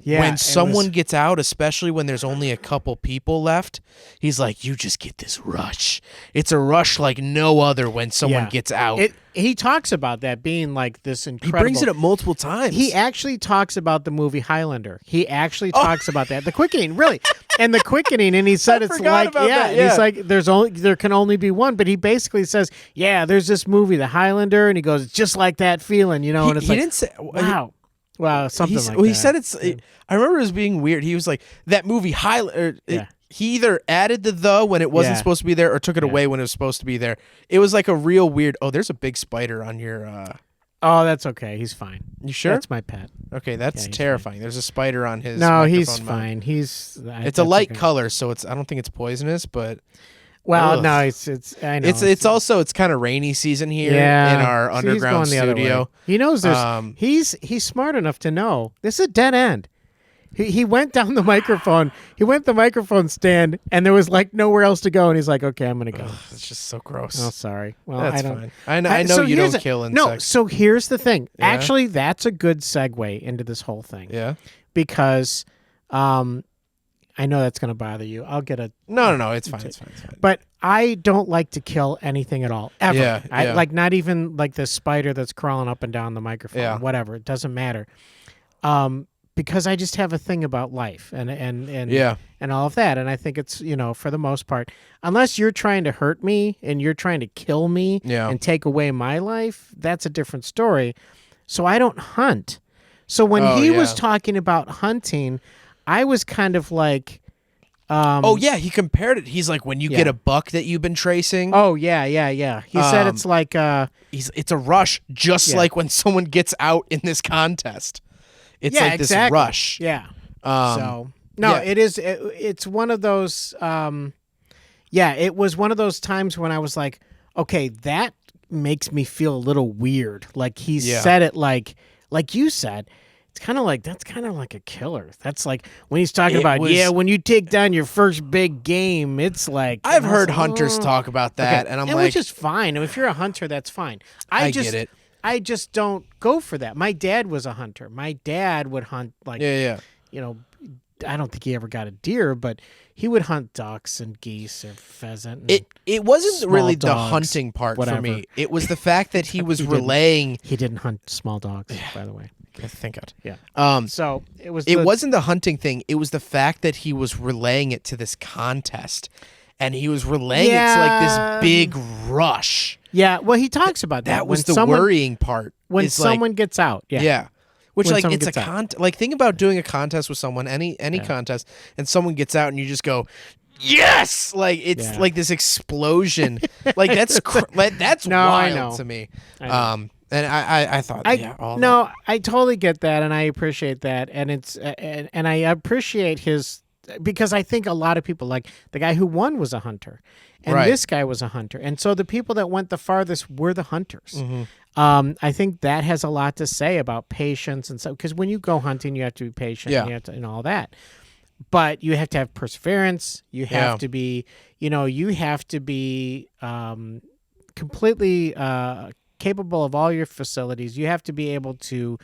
when someone gets out, especially when there's only a couple people left, he's like, you just get this rush. It's a rush like no other when someone gets out. He talks about that being like this incredible. He brings it up multiple times. He actually talks about the movie Highlander. He actually talks about that. The quickening, really. And the quickening, and he said it's like, he's like, there can only be one, but he basically says, there's this movie, The Highlander, and he goes, it's just like that feeling, you know, and it's he didn't say, wow, something like that. He said it's, I remember it was being weird. He was like, that movie Highlander, he either added the when it wasn't supposed to be there or took it away when it was supposed to be there. It was like a real weird, there's a big spider on your... Oh, that's okay. He's fine. You sure? That's my pet. Okay, that's terrifying. Fine. There's a spider on his he's mount. fine. It's a light color, so I don't think it's poisonous, but... Well, no, it's I know. It's also kind of rainy season here in our underground studio. He knows there's he's smart enough to know this is a dead end. He went down the microphone. He went the microphone stand, and there was like nowhere else to go. And he's like, "Okay, I'm gonna go." It's just so gross. Oh, sorry. Well, that's I don't. Fine. I know you don't kill insects. No. So here's the thing. Yeah? Actually, that's a good segue into this whole thing. Yeah. Because, I know that's gonna bother you. I'll get a. No. It's fine. It's fine. But I don't like to kill anything at all ever. Yeah. I like not even like the spider that's crawling up and down the microphone. Yeah. Whatever. It doesn't matter. Because I just have a thing about life and all of that. And I think it's, for the most part, unless you're trying to hurt me and you're trying to kill me and take away my life, that's a different story. So I don't hunt. So when he was talking about hunting, I was kind of like... he compared it. He's like, when you get a buck that you've been tracing. Oh, yeah. He said it's like... it's a rush, just like when someone gets out in this contest. It's like this rush. Yeah. It is. It's one of those. It was one of those times when I was like, okay, that makes me feel a little weird. Like he said it like you said. It's kind of like that's kind of like a killer. That's like when he's talking about when you take down your first big game. It's like I've heard hunters talk about that, and I'm like, which is fine. If you're a hunter, that's fine. I get it. I just don't go for that. My dad was a hunter. My dad would hunt I don't think he ever got a deer, but he would hunt ducks and geese or pheasant. It wasn't really dogs, the hunting part whatever. for me. It was the fact that he was relaying. He didn't hunt small dogs, by the way. Thank God. Yeah. So it was. It wasn't the hunting thing. It was the fact that he was relaying it to this contest, and he was relaying it to like this big rush. Yeah, well, he talks about that. That was when the worrying part. when is someone gets out. Yeah. Yeah. Which, When like, someone it's a gets out. like, think about doing a contest with someone, any contest, and someone gets out, and you just go, yes! Like, it's like this explosion. Like, that's that's No, I wild know. to me. I know. And I thought, I totally get that, and I appreciate that, and it's and I appreciate his, because I think a lot of people, like the guy who won was a hunter, and Right. this guy was a hunter, and so the people that went the farthest were the hunters. Mm-hmm. I think that has a lot to say about patience and so, because when you go hunting, you have to be patient, Yeah. and you have to, and all that. But you have to have perseverance. You have to be, you have to be completely capable of all your facilities. You have to be able to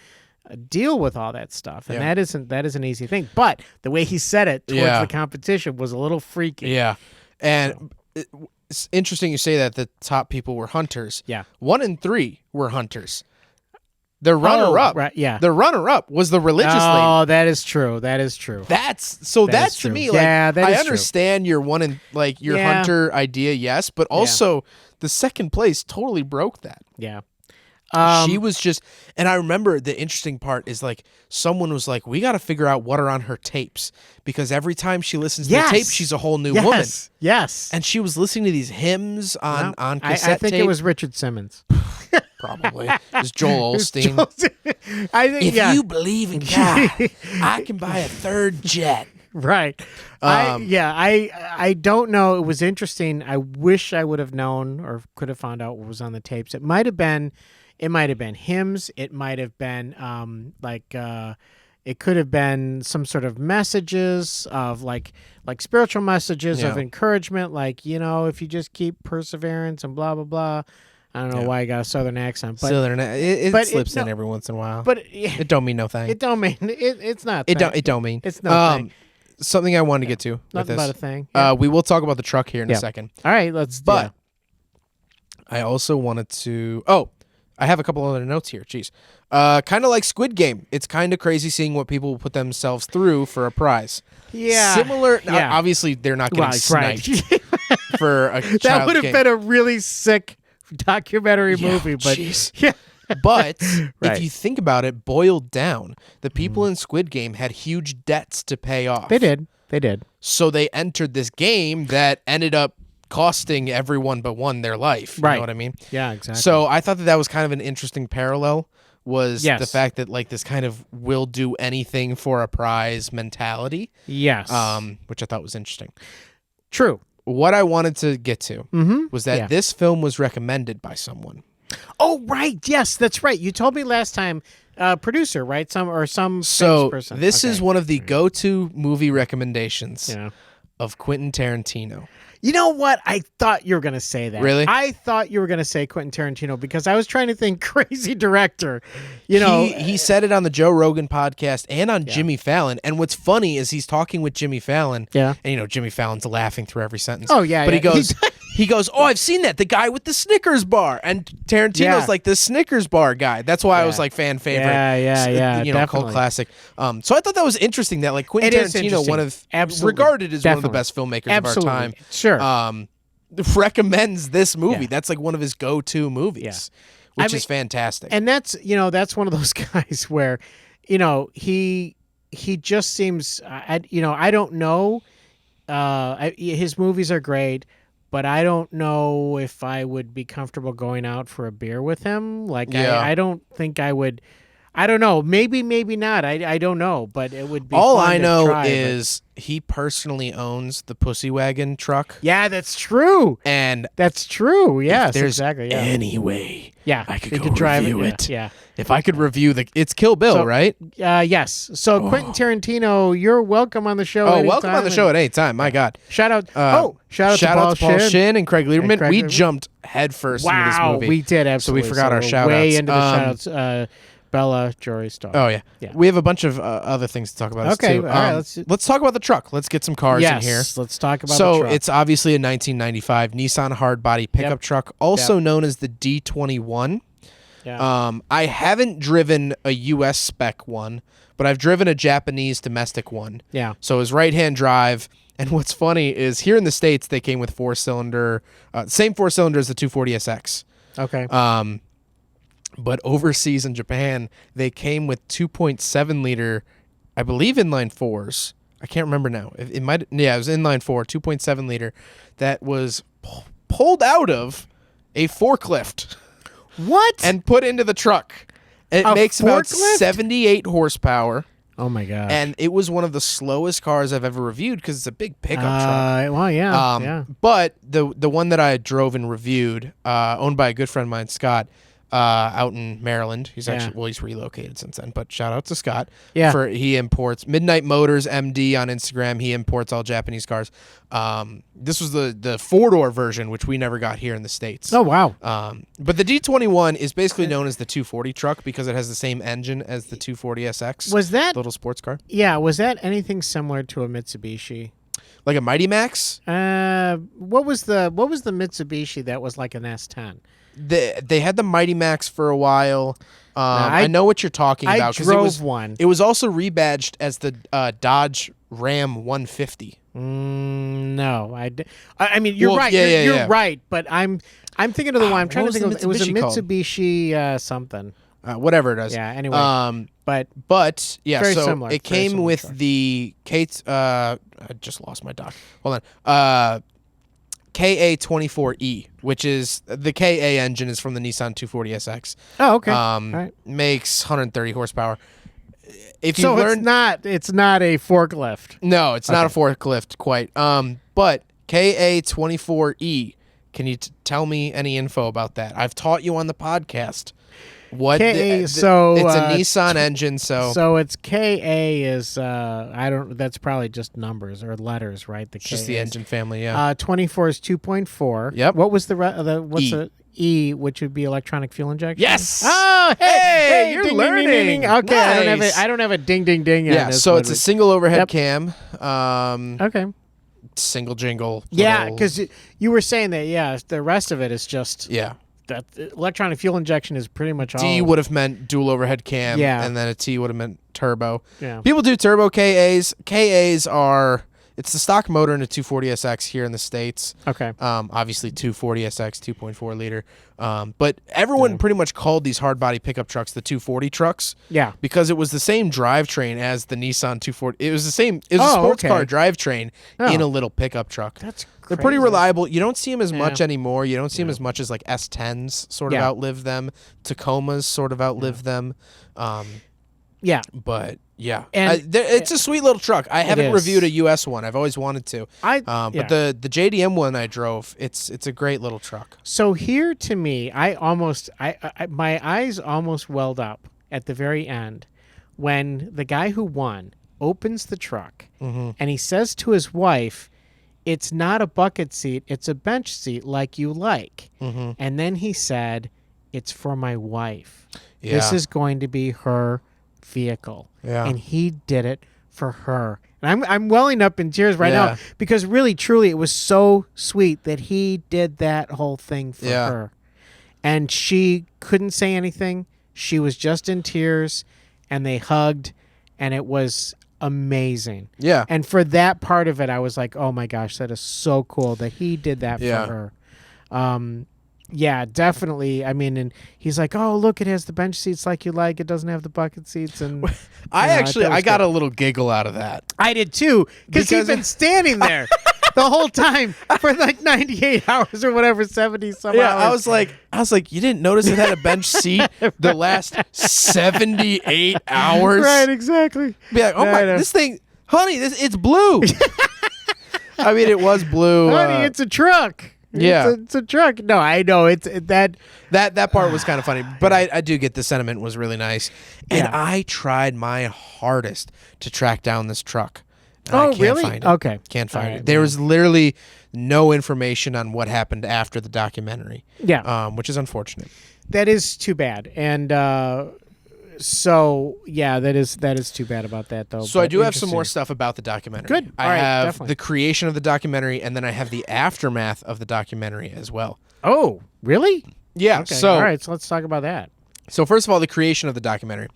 deal with all that stuff, and that isn't an easy thing. But the way he said it towards the competition was a little freaky. Yeah. And it's interesting you say that the top people were hunters. Yeah. 1 and 3 were hunters. The runner-up, right, yeah. the runner-up was the religious lady. Oh, that is true. That is true. That's is to true. me, like, Yeah, that I is true. understand your one and like your Yeah. hunter idea, yes, but also the second place totally broke that. Yeah. She was just, and I remember the interesting part is, like, someone was like, we got to figure out what are on her tapes, because every time she listens to the tape, she's a whole new woman. Yes. And she was listening to these hymns on cassette I think tape. it was Richard Simmons. Probably. It was Joel Osteen. I think, If you believe in God, I can buy a third jet. Right. I don't know. It was interesting. I wish I would have known or could have found out what was on the tapes. It might have been hymns. It might have been it could have been some sort of messages of like spiritual messages of encouragement, like, if you just keep perseverance and blah blah blah. I don't know why I got a southern accent, but it slips in every once in a while. But it don't mean no thing. it don't mean it's not. It that. don't mean. It's no thing. Something I wanted to get to with Nothing this. but a thing. Yeah. We will talk about the truck here in a second. All right, let's. But I also wanted to. Oh, I have a couple other notes here. Jeez. Kind of like Squid Game. It's kind of crazy seeing what people put themselves through for a prize. Yeah. Similar. Yeah. Obviously, they're not getting sniped for a That child would have game. been a really sick documentary movie, but jeez. But Right. if you think about it, boiled down, the people in Squid Game had huge debts to pay off. They did. So they entered this game that ended up costing everyone but one their life. You Right. know what I mean? Yeah, exactly. So I thought that was kind of an interesting parallel, was Yes. the fact that, like, this kind of will do anything for a prize mentality, yes, which I thought was interesting. true. What I wanted to get to was that Yeah. this film was recommended by someone. Oh, right. Yes, that's right. You told me last time, producer, right? Some famous So person. this Okay. is one of the go-to movie recommendations Yeah. of Quentin Tarantino. You know what? I thought you were going to say that. Really? I thought you were going to say Quentin Tarantino, because I was trying to think crazy director. You know, he said it on the Joe Rogan podcast and on Jimmy Fallon. And what's funny is he's talking with Jimmy Fallon. Yeah. And Jimmy Fallon's laughing through every sentence. Oh, yeah, But yeah. he goes, oh, I've seen that. The guy with the Snickers bar. And Tarantino's Yeah. like the Snickers bar guy. That's why I was like fan favorite. Yeah, cult definitely. classic. So I thought that was interesting that, like, Quentin It is Tarantino, interesting. one of Absolutely. regarded as one of the Definitely. best filmmakers Absolutely. of our time. Sure. Recommends this movie. Yeah. That's like one of his go-to movies, Yeah. which I is fantastic. And that's one of those guys where, he just seems, I don't know. His movies are great, but I don't know if I would be comfortable going out for a beer with him. Like, I don't think I would. I don't know. Maybe not. I don't know. But it would be. All fun I to know try, is he personally owns the Pussy Wagon truck. yeah, that's true. And That's true. Yes, if there's exactly. Yeah. any way Yeah, I could you go drive review it. it. Yeah. If I could review it's Kill Bill, So- right? Yes. So Quentin Tarantino, you're welcome on the show. Oh, welcome on anytime, the show and at any time. My God. Shout out. Shout to out Paul Shin and Craig Lieberman. Craig We Lieberman. jumped headfirst into this Wow, movie. we did absolutely. So we forgot our we're shout-outs. Way into the shout-outs. Bella, Jory, Star. Oh, yeah. Yeah. We have a bunch of other things to talk about. Okay, too. all right, let's talk about the truck. Let's get some cars Yes, in here. let's talk about the So truck. it's obviously a 1995 Nissan hardbody pickup truck, also known as the D21. Yeah. I haven't driven a U.S. spec one, but I've driven a Japanese domestic one. Yeah. So it was right-hand drive. And what's funny is here in the States, they came with same 4-cylinder as the 240SX. Okay. But overseas in Japan, they came with 2.7 liter, I believe, inline fours. I can't remember now. It might, yeah, it was inline four, 2.7 liter, that was pulled out of a forklift. What? And put into the truck. It makes about 78 horsepower. Oh my god! And it was one of the slowest cars I've ever reviewed because it's a big pickup truck. Well, yeah. But the one that I drove and reviewed, owned by a good friend of mine, Scott, out in Maryland. He's actually he's relocated since then. But shout out to Scott. Yeah. He imports Midnight Motors MD on Instagram. He imports all Japanese cars. This was the 4-door version, which we never got here in the States. Oh wow. But the D21 is basically known as the 240 truck because it has the same engine as the 240 SX. Was that little sports car? Yeah. Was that anything similar to a Mitsubishi? Like a Mighty Max? What was the Mitsubishi that was like an S10? They had the Mighty Max for a while. I know what you're talking about. I drove one. It was also rebadged as the Dodge Ram 150. No, I mean, you're right. Yeah, you're right. But I'm thinking of the one. I'm trying to think of. It was a Mitsubishi something. Whatever it is. Yeah. Anyway. But yeah. Very So similar, it came with truck. the Kate. I just lost my doc. Hold on. KA24E, which is the KA engine is from the Nissan 240SX. Oh, okay. All right. Makes 130 horsepower. If you So learn, it's not a forklift. no, it's not a forklift quite. But KA24E, can you tell me any info about that? I've taught you on the podcast. What? So it's a Nissan engine. So it's KA is that's probably just numbers or letters, right? It's just the engine family. Yeah. 24 is 2.4. Yep. What was what's E. the E, which would be electronic fuel injection? Yes. Oh, hey, you're ding, ding, ding, ding, ding. learning. Okay, Nice. I don't have a ding ding ding. Yeah. So it's a single overhead Yep. cam. Okay. Single jingle. Yeah, little- because you were saying that. Yeah, the rest of it is just yeah. that electronic fuel injection is pretty much all. D would have meant dual overhead cam. Yeah. And then a T would have meant turbo. Yeah. People do turbo KAs. KAs are. It's the stock motor in a 240SX here in the States. Okay. Obviously 240SX, 2.4 liter. But everyone pretty much called these hard body pickup trucks the 240 trucks. Yeah. Because it was the same drivetrain as the Nissan 240. It was the same. It was a sports car drivetrain in a little pickup truck. That's They're pretty crazy. reliable. You don't see them as much anymore. You don't see them as much as like S10s sort of Yeah. outlive them. Tacomas sort of outlive them. Yeah. But yeah, And it's a sweet little truck. I haven't is. reviewed a US one. I've always wanted to. Yeah. But the JDM one I drove, it's a great little truck. So here to me, I my eyes almost welled up at the very end when the guy who won opens the truck and he says to his wife, "It's not a bucket seat, it's a bench seat like you like." And then he said, "It's for my wife. This Yeah. is going to be her vehicle." Yeah. And he did it for her. And I'm welling up in tears right Yeah. now because really, truly, it was so sweet that he did that whole thing for Yeah. her. And she couldn't say anything. She was just in tears, and they hugged, and it was amazing. Yeah. And for that part of it, I was like, oh my gosh, that is so cool that he did that Yeah. for her. Yeah, definitely. I mean, and he's like, "Oh, look, it has the bench seats like you like. It doesn't have the bucket seats." And I thought it was got good. a little giggle out of that. I did too, because he's Because- been standing there the whole time for like 98 hours or whatever, 70 some Yeah, hours. I was like, you didn't notice it had a bench seat the last 78 hours? Right, exactly. Be like, oh Yeah, my, I know. this thing, honey, it's blue. I mean, it was blue. Honey, it's a truck. yeah. It's a truck. No, I know that. That part was kind of funny, but I do get the sentiment was really nice, and Yeah. I tried my hardest to track down this truck. And Oh, I can't really? Find it. Okay. Can't find All right, it. There was literally no information on what happened after the documentary. Yeah. Which is unfortunate. That is too bad. And so yeah, that is too bad about that though. So I but do have some more interesting. stuff about the documentary. Good. I All right, have definitely. the creation of the documentary, and then I have the aftermath of the documentary as well. Oh, really? Yeah. Okay. So all right, so let's talk about that. So first of all, the creation of the documentary,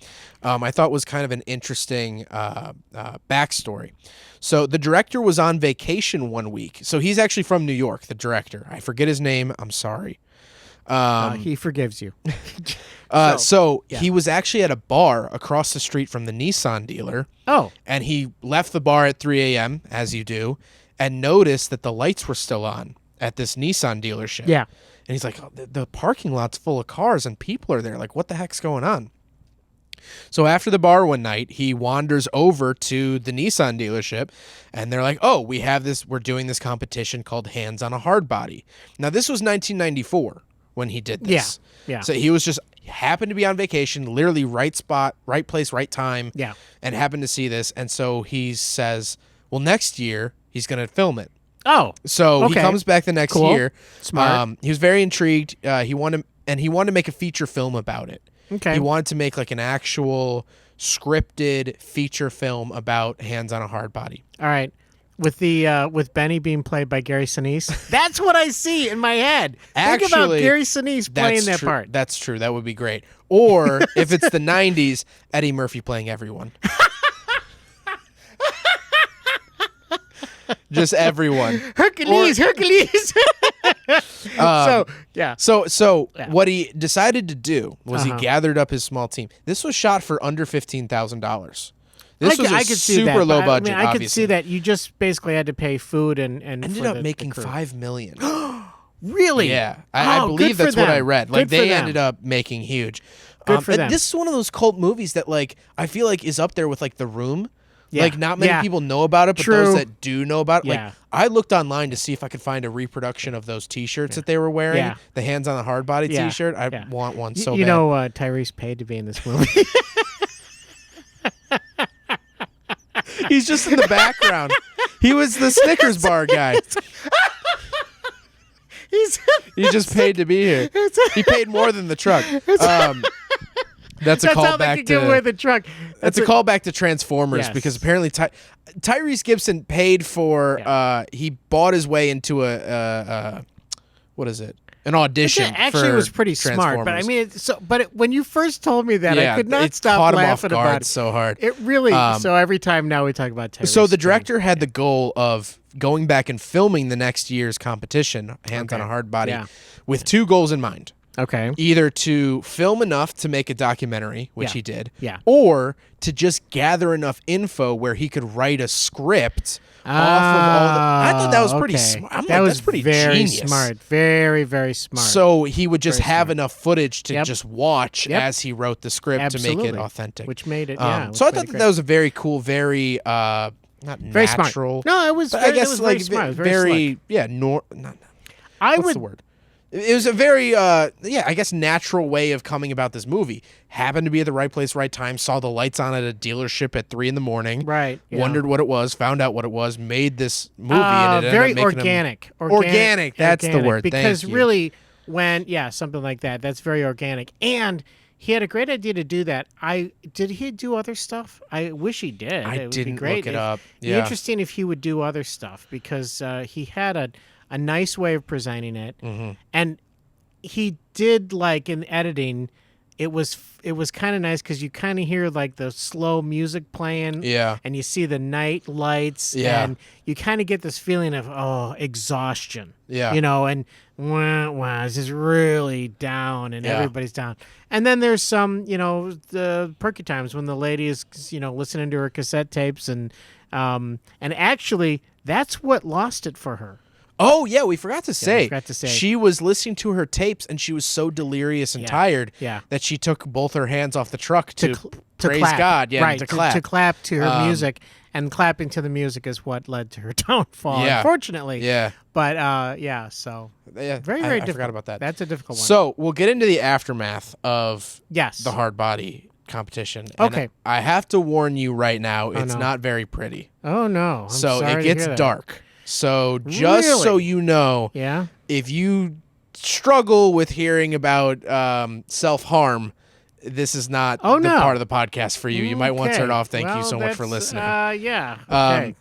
I thought was kind of an interesting backstory. So the director was on vacation one week. So he's actually from New York, the director. I forget his name. I'm sorry. He forgives you. He was actually at a bar across the street from the Nissan dealer. Oh. And he left the bar at 3 a.m., as you do, and noticed that the lights were still on at this Nissan dealership. Yeah. And he's like, the parking lot's full of cars and people are there. Like, what the heck's going on? So after the bar one night, he wanders over to the Nissan dealership, and they're like, oh, we're doing this competition called Hands on a Hardbody. Now, this was 1994 when he did this. Yeah. So he was just happened to be on vacation, literally right spot, right place, right time, and happened to see this. And so he says, well, next year he's going to film it. Oh. So he comes back the next year. Smart. He was very intrigued. He wanted to make a feature film about it. Okay. He wanted to make like an actual scripted feature film about Hands on a Hardbody. All right. With Benny being played by Gary Sinise. That's what I see in my head. Think about Gary Sinise playing that part. That's true. That would be great. Or if it's the 90s, Eddie Murphy playing everyone. Just everyone. Hercules. So what he decided to do was he gathered up his small team. This was shot for under $15,000. This was a super low budget. I could see that. You just basically had to pay food and ended up making $5 million. Really? Yeah, I believe that's what I read. Like they ended up making huge. Good for them. This is one of those cult movies that like I feel like is up there with like The Room. Like not many people know about it, but those that do know about it, like I looked online to see if I could find a reproduction of those T-shirts that they were wearing. Yeah. The Hands on the Hardbody T-shirt. I want one so bad. You know, Tyrese paid to be in this movie. He's just in the background. He was the Snickers bar guy. He just paid to be here. He paid more than the truck. That's a callback to away the truck. That's a callback to Transformers because apparently Tyrese Gibson paid for. He bought his way into what is it? An audition. Actually, it was pretty smart. But I mean, when you first told me that, I could not stop laughing about it. So hard. It really. So every time now we talk about Tyrese. So the director had the goal of going back and filming the next year's competition, Hands on a Hardbody, with two goals in mind. Okay. Either to film enough to make a documentary, which he did, or to just gather enough info where he could write a script off of all the. I thought that was pretty smart. That's pretty very genius. Smart. Very, very smart. So he would just have enough footage to just watch as he wrote the script to make it authentic. Which made it, so I thought that was a very cool, very not very natural. Smart. No, it was. I guess it was like very smart. Very what's the word? It was a very, I guess, natural way of coming about this movie. Happened to be at the right place, right time, saw the lights on at a dealership at 3 a.m. Right. Yeah. Wondered what it was, found out what it was, made this movie. And it very ended up making organic. Organic, that's the word. Because Thank you. really, something like that, that's very organic. And he had a great idea to do that. Did he do other stuff? I wish he did. I didn't be great look it up. It'd be interesting if he would do other stuff because he had a nice way of presenting it. Mm-hmm. And he did, like, in editing, it was kind of nice because you kind of hear, like, the slow music playing. Yeah. And you see the night lights. Yeah. And you kind of get this feeling of, exhaustion. Yeah. You know, and it's just really down and everybody's down. And then there's some, the perky times when the lady is, listening to her cassette tapes and actually that's what lost it for her. Oh, yeah, we forgot to say. She She was listening to her tapes, and she was so delirious and tired that she took both her hands off the truck to praise clap. God. Yeah, right, to clap. To clap to her music, and clapping to the music is what led to her downfall, unfortunately. Yeah. But, so very, very difficult. I forgot about that. That's a difficult one. So we'll get into the aftermath of the Hardbody competition. Okay. And I have to warn you right now, it's not very pretty. Oh, no. I'm sorry it gets to hear that. dark. So just so you know, if you struggle with hearing about self-harm, this is not part of the podcast for you. You might want to turn it off. Thank you so much for listening. Okay.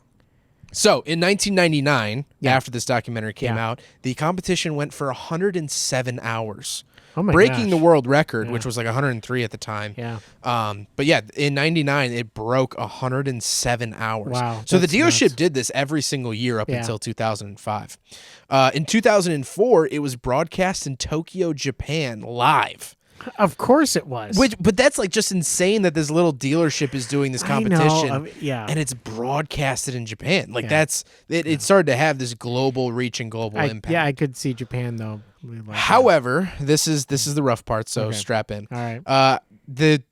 So in 1999, after this documentary came out, the competition went for 107 hours. breaking the gosh. world record, Yeah. which was like 103 at the time. Yeah. But yeah, in 99, it broke 107 hours. Wow, So the that's dealership nuts. did this every single year up Yeah. until 2005. In 2004, it was broadcast in Tokyo, Japan, live. Of course it was. But that's like just insane that this little dealership is doing this I know, competition. yeah. And it's broadcasted in Japan. Like Yeah. it started to have this global reach and global impact. Yeah, I could see Japan though. Really like that. However, this is the rough part, so Okay. strap in. All right. The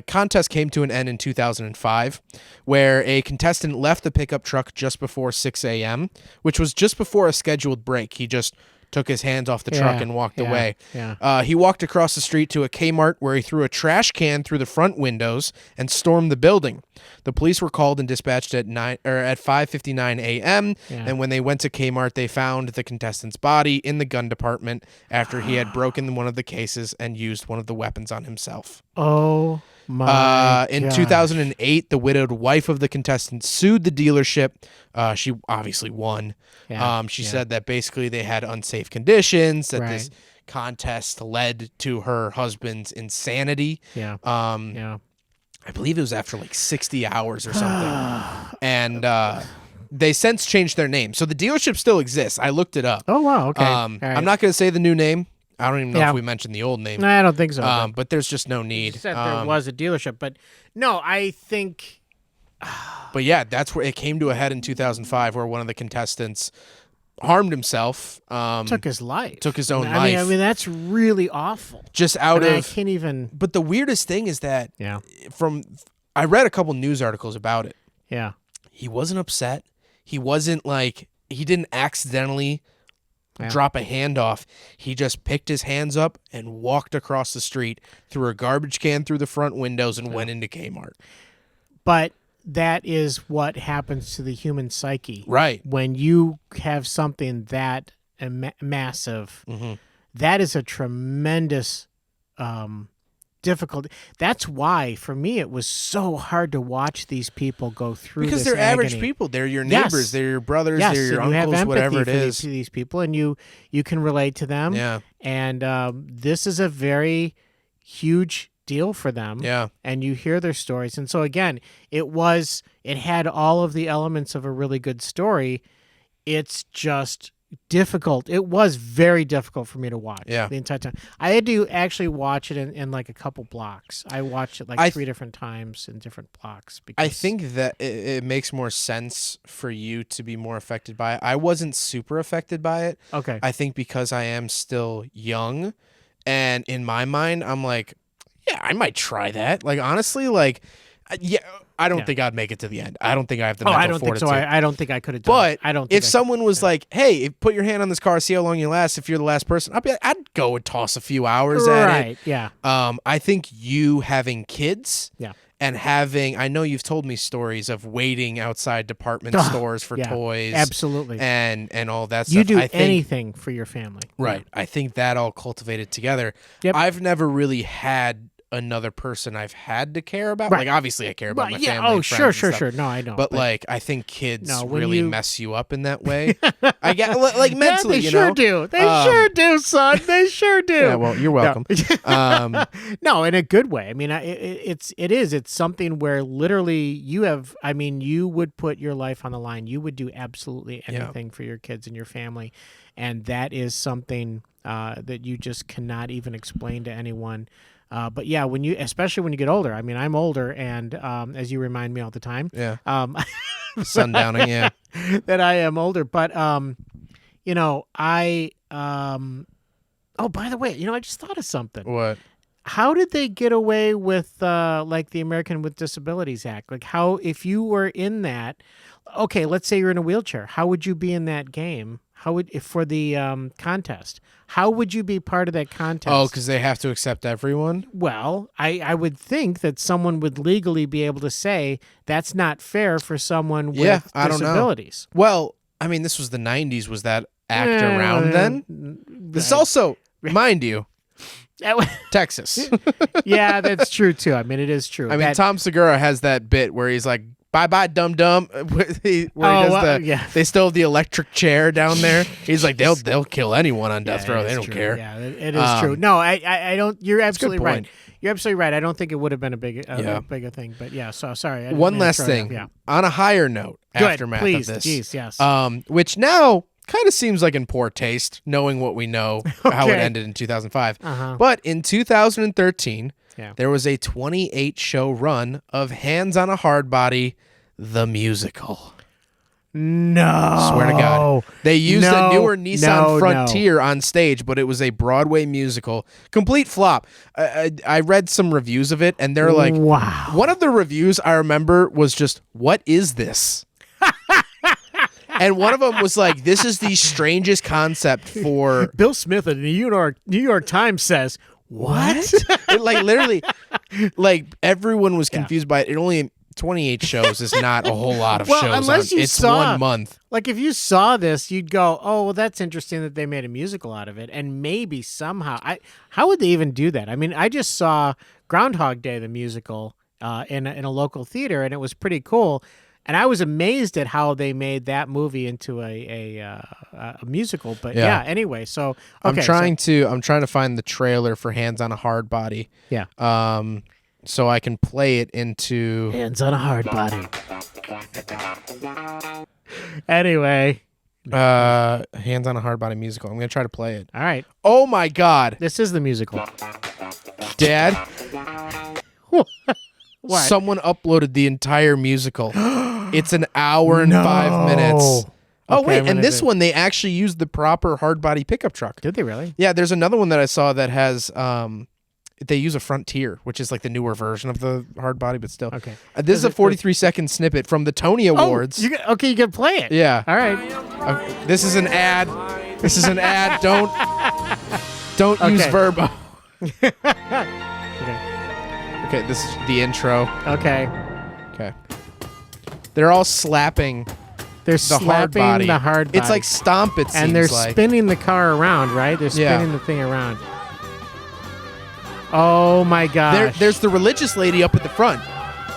contest came to an end in 2005, where a contestant left the pickup truck just before 6 a.m., which was just before a scheduled break. He just took his hands off the truck and walked away. Yeah. He walked across the street to a Kmart where he threw a trash can through the front windows and stormed the building. The police were called and dispatched at 5:59 a.m. Yeah. And when they went to Kmart, they found the contestant's body in the gun department after he had broken one of the cases and used one of the weapons on himself. Oh my. In gosh. 2008, the widowed wife of the contestant sued the dealership. She obviously won. Yeah, She yeah. said that basically they had unsafe conditions, that Right. this contest led to her husband's insanity. Yeah. Um, Yeah. I believe it was after like 60 hours or something. And they since changed their name. So the dealership still exists. I looked it up. Oh wow. Okay. All right. I'm not going to say the new name. I don't even know Yeah. if we mentioned the old name. No, I don't think so. But there's just no need. You said there was a dealership, but no, I think. But yeah, that's where it came to a head in 2005, where one of the contestants harmed himself. Took his life. Took his own I life. mean, that's really awful. Just out And I of. can't even. But the weirdest thing is that Yeah. I read a couple news articles about it. Yeah. He wasn't upset. He wasn't like he didn't accidentally Yeah. drop a hand off. He just picked his hands up and walked across the street, threw a garbage can through the front windows, and went into Kmart. But that is what happens to the human psyche. Right. When you have something that massive, Mm-hmm. that is a tremendous difficulty. That's why, for me, it was so hard to watch these people go through Because this they're average agony. people. They're your Yes. neighbors. They're your brothers. Yes, they're your and you have uncles, empathy whatever it for is. these people, and you can relate to them. Yeah. And this is a very huge deal for them. Yeah. And you hear their stories. And so again, it had all of the elements of a really good story. It's just difficult. It was very difficult for me to watch Yeah. the entire time. I had to actually watch it in like a couple blocks. I watched it like 3 different times in different blocks. Because I think that it makes more sense for you to be more affected by it. I wasn't super affected by it. Okay. I think because I am still young, and in my mind, I'm like, yeah, I might try that. Like, honestly, like, yeah, I don't think I'd make it to the end. I don't think I have the mental I don't think fortitude. so. I don't think I could have done But it. I don't think if someone was like, hey, put your hand on this car, see how long you last, if you're the last person, I'd go and toss a few hours at it. Right, yeah. I think you having kids Yeah. and having, I know you've told me stories of waiting outside department stores for Yeah, toys. absolutely. And all that stuff. You do I think, anything for your family. Right. I think that all cultivated together. Yep. I've never really had another person I've had to care about. Right. Like, obviously I care about my Right, yeah. family. Oh, and sure, friends sure, and stuff. sure. No, I know. But like, I think kids No, when really you- mess you up in that way. I get like mentally, yeah, they you sure know. do. They sure do, son. They sure do. Yeah, well, you're welcome. No, in a good way. I mean, it's something where literally you would put your life on the line. You would do absolutely anything for your kids and your family, and that is something that you just cannot even explain to anyone. But yeah, especially when you get older. I mean, I'm older, and as you remind me all the time, Yeah. Sundowning, yeah. that I am older. But I oh, by the way, I just thought of something. What? How did they get away with like the American with Disabilities Act? Like, how, if you were in that, okay, let's say you're in a wheelchair, how would you be in that game? If for the contest, how would you be part of that contest? Oh, because they have to accept everyone? Well, I would think that someone would legally be able to say that's not fair for someone with I don't know. disabilities. Well, I mean, this was the 90s. Was that act around then? This also, mind you, Texas. Yeah, that's true too. I mean, it is true. I mean, Tom Segura has that bit where he's like Bye bye, dum dum. They still have the electric chair down there. He's like, they'll kill anyone on death row. They don't care. Yeah, it is true. No, I don't. You're absolutely right. point. You're absolutely right. I don't think it would have been a bigger thing. But yeah, so sorry. I didn't One mean to last throw it thing. up. On a higher note, Good. aftermath Please, of this. Geez, yes. Which now kind of seems like in poor taste, knowing what we know, how it Okay. ended in 2005. Uh-huh. But in 2013, Yeah. there was a 28-show run of Hands on a Hardbody, the musical. No. Swear to God. They used No. a newer Nissan No. Frontier on stage, but it was a Broadway musical. Complete flop. I read some reviews of it, and they're like, Wow. One of the reviews I remember was just, what is this? And one of them was like, this is the strangest concept for... Bill Smith of the New York Times says, what? It, like, literally, like, everyone was confused by it. It only... 28 shows is not a whole lot of Well, shows. unless you it's saw- 1 month. Like, if you saw this, you'd go, oh, well, that's interesting that they made a musical out of it. And maybe somehow, how would they even do that? I mean, I just saw Groundhog Day, the musical, in a local theater, and it was pretty cool. And I was amazed at how they made that movie into a musical. But yeah, anyway, so okay, I'm trying to find the trailer for Hands on a Hardbody. Yeah. So I can play it into Hands on a Hard Body. Anyway, Hands on a Hardbody musical. I'm gonna try to play it. all right. Oh my God, This is the musical. Dad! What? Someone uploaded the entire musical. It's an hour and 5 minutes. Oh Okay, wait, I'm gonna and this do- one they actually used the proper Hardbody pickup truck. Did they really? Yeah, there's another one that I saw that has they use a Frontier, which is like the newer version of the Hardbody, but still. Okay. This is a 43-second snippet from the Tony Awards. You can play it. Yeah. All right. This is an ad. This is an ad. Don't use Okay. Verbo. Okay. Okay, this is the intro. Okay. Okay. They're all slapping They're the slapping Hardbody. the hard body. It's like Stomp, it seems and they're like. spinning the car around, right? They're Yeah. spinning the thing around. Oh my gosh. There's the religious lady up at the front.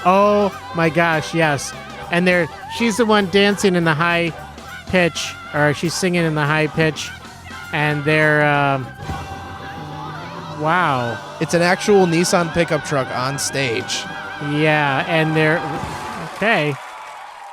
Oh my gosh, yes. And she's the one dancing in the high pitch, or she's singing in the high pitch. And they're wow. It's an actual Nissan pickup truck on stage. Yeah, and they're okay.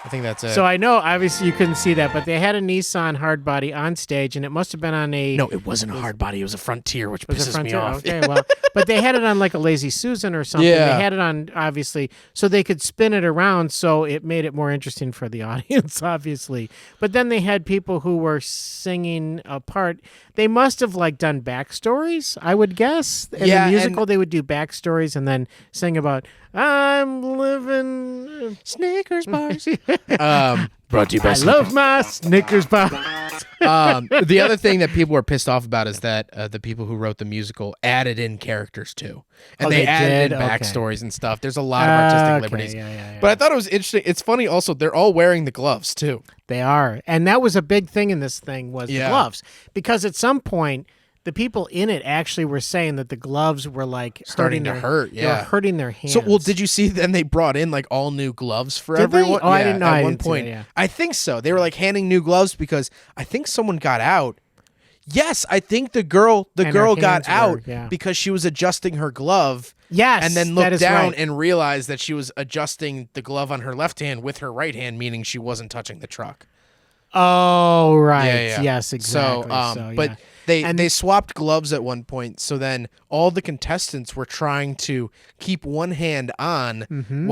I think that's it. So I know obviously you couldn't see that, but they had a Nissan Hardbody on stage, and it must have been on a No, it wasn't a Hardbody. It was a Frontier, which was a pisses me Frontier. off. Okay, well, but they had it on like a Lazy Susan or something. Yeah. They had it on obviously so they could spin it around, so it made it more interesting for the audience, obviously. But then they had people who were singing a part. They must have like done backstories, I would guess. In Yeah, the musical, and- they would do backstories and then sing about I'm living Snickers bars. Brought to you by I love my Snickers bar. The other thing that people were pissed off about is that the people who wrote the musical added in characters too, and Oh, they they added did? in Okay. backstories and stuff. There's a lot of artistic Okay, liberties. yeah. But I thought it was interesting. It's funny also. They're all wearing the gloves too. They are. And that was a big thing in this thing was Yeah. the gloves. Because at some point, the people in it actually were saying that the gloves were like Starting to hurt, They yeah. were hurting their hands. So, well, did you see? Then they brought in like all new gloves for Did they? everyone. Oh, I Yeah, didn't know. At I one didn't see point, that, yeah. I think so. They were like handing new gloves because I think someone got out. Yes, I think the girl And her got hands were- out yeah. because she was adjusting her glove. Yes, And then that looked is down right. and realized that she was adjusting the glove on her left hand with her right hand, meaning she wasn't touching the truck. Oh, right. Yeah. Yes, exactly. But yeah. they swapped gloves at one point. So then all the contestants were trying to keep one hand on Mm-hmm.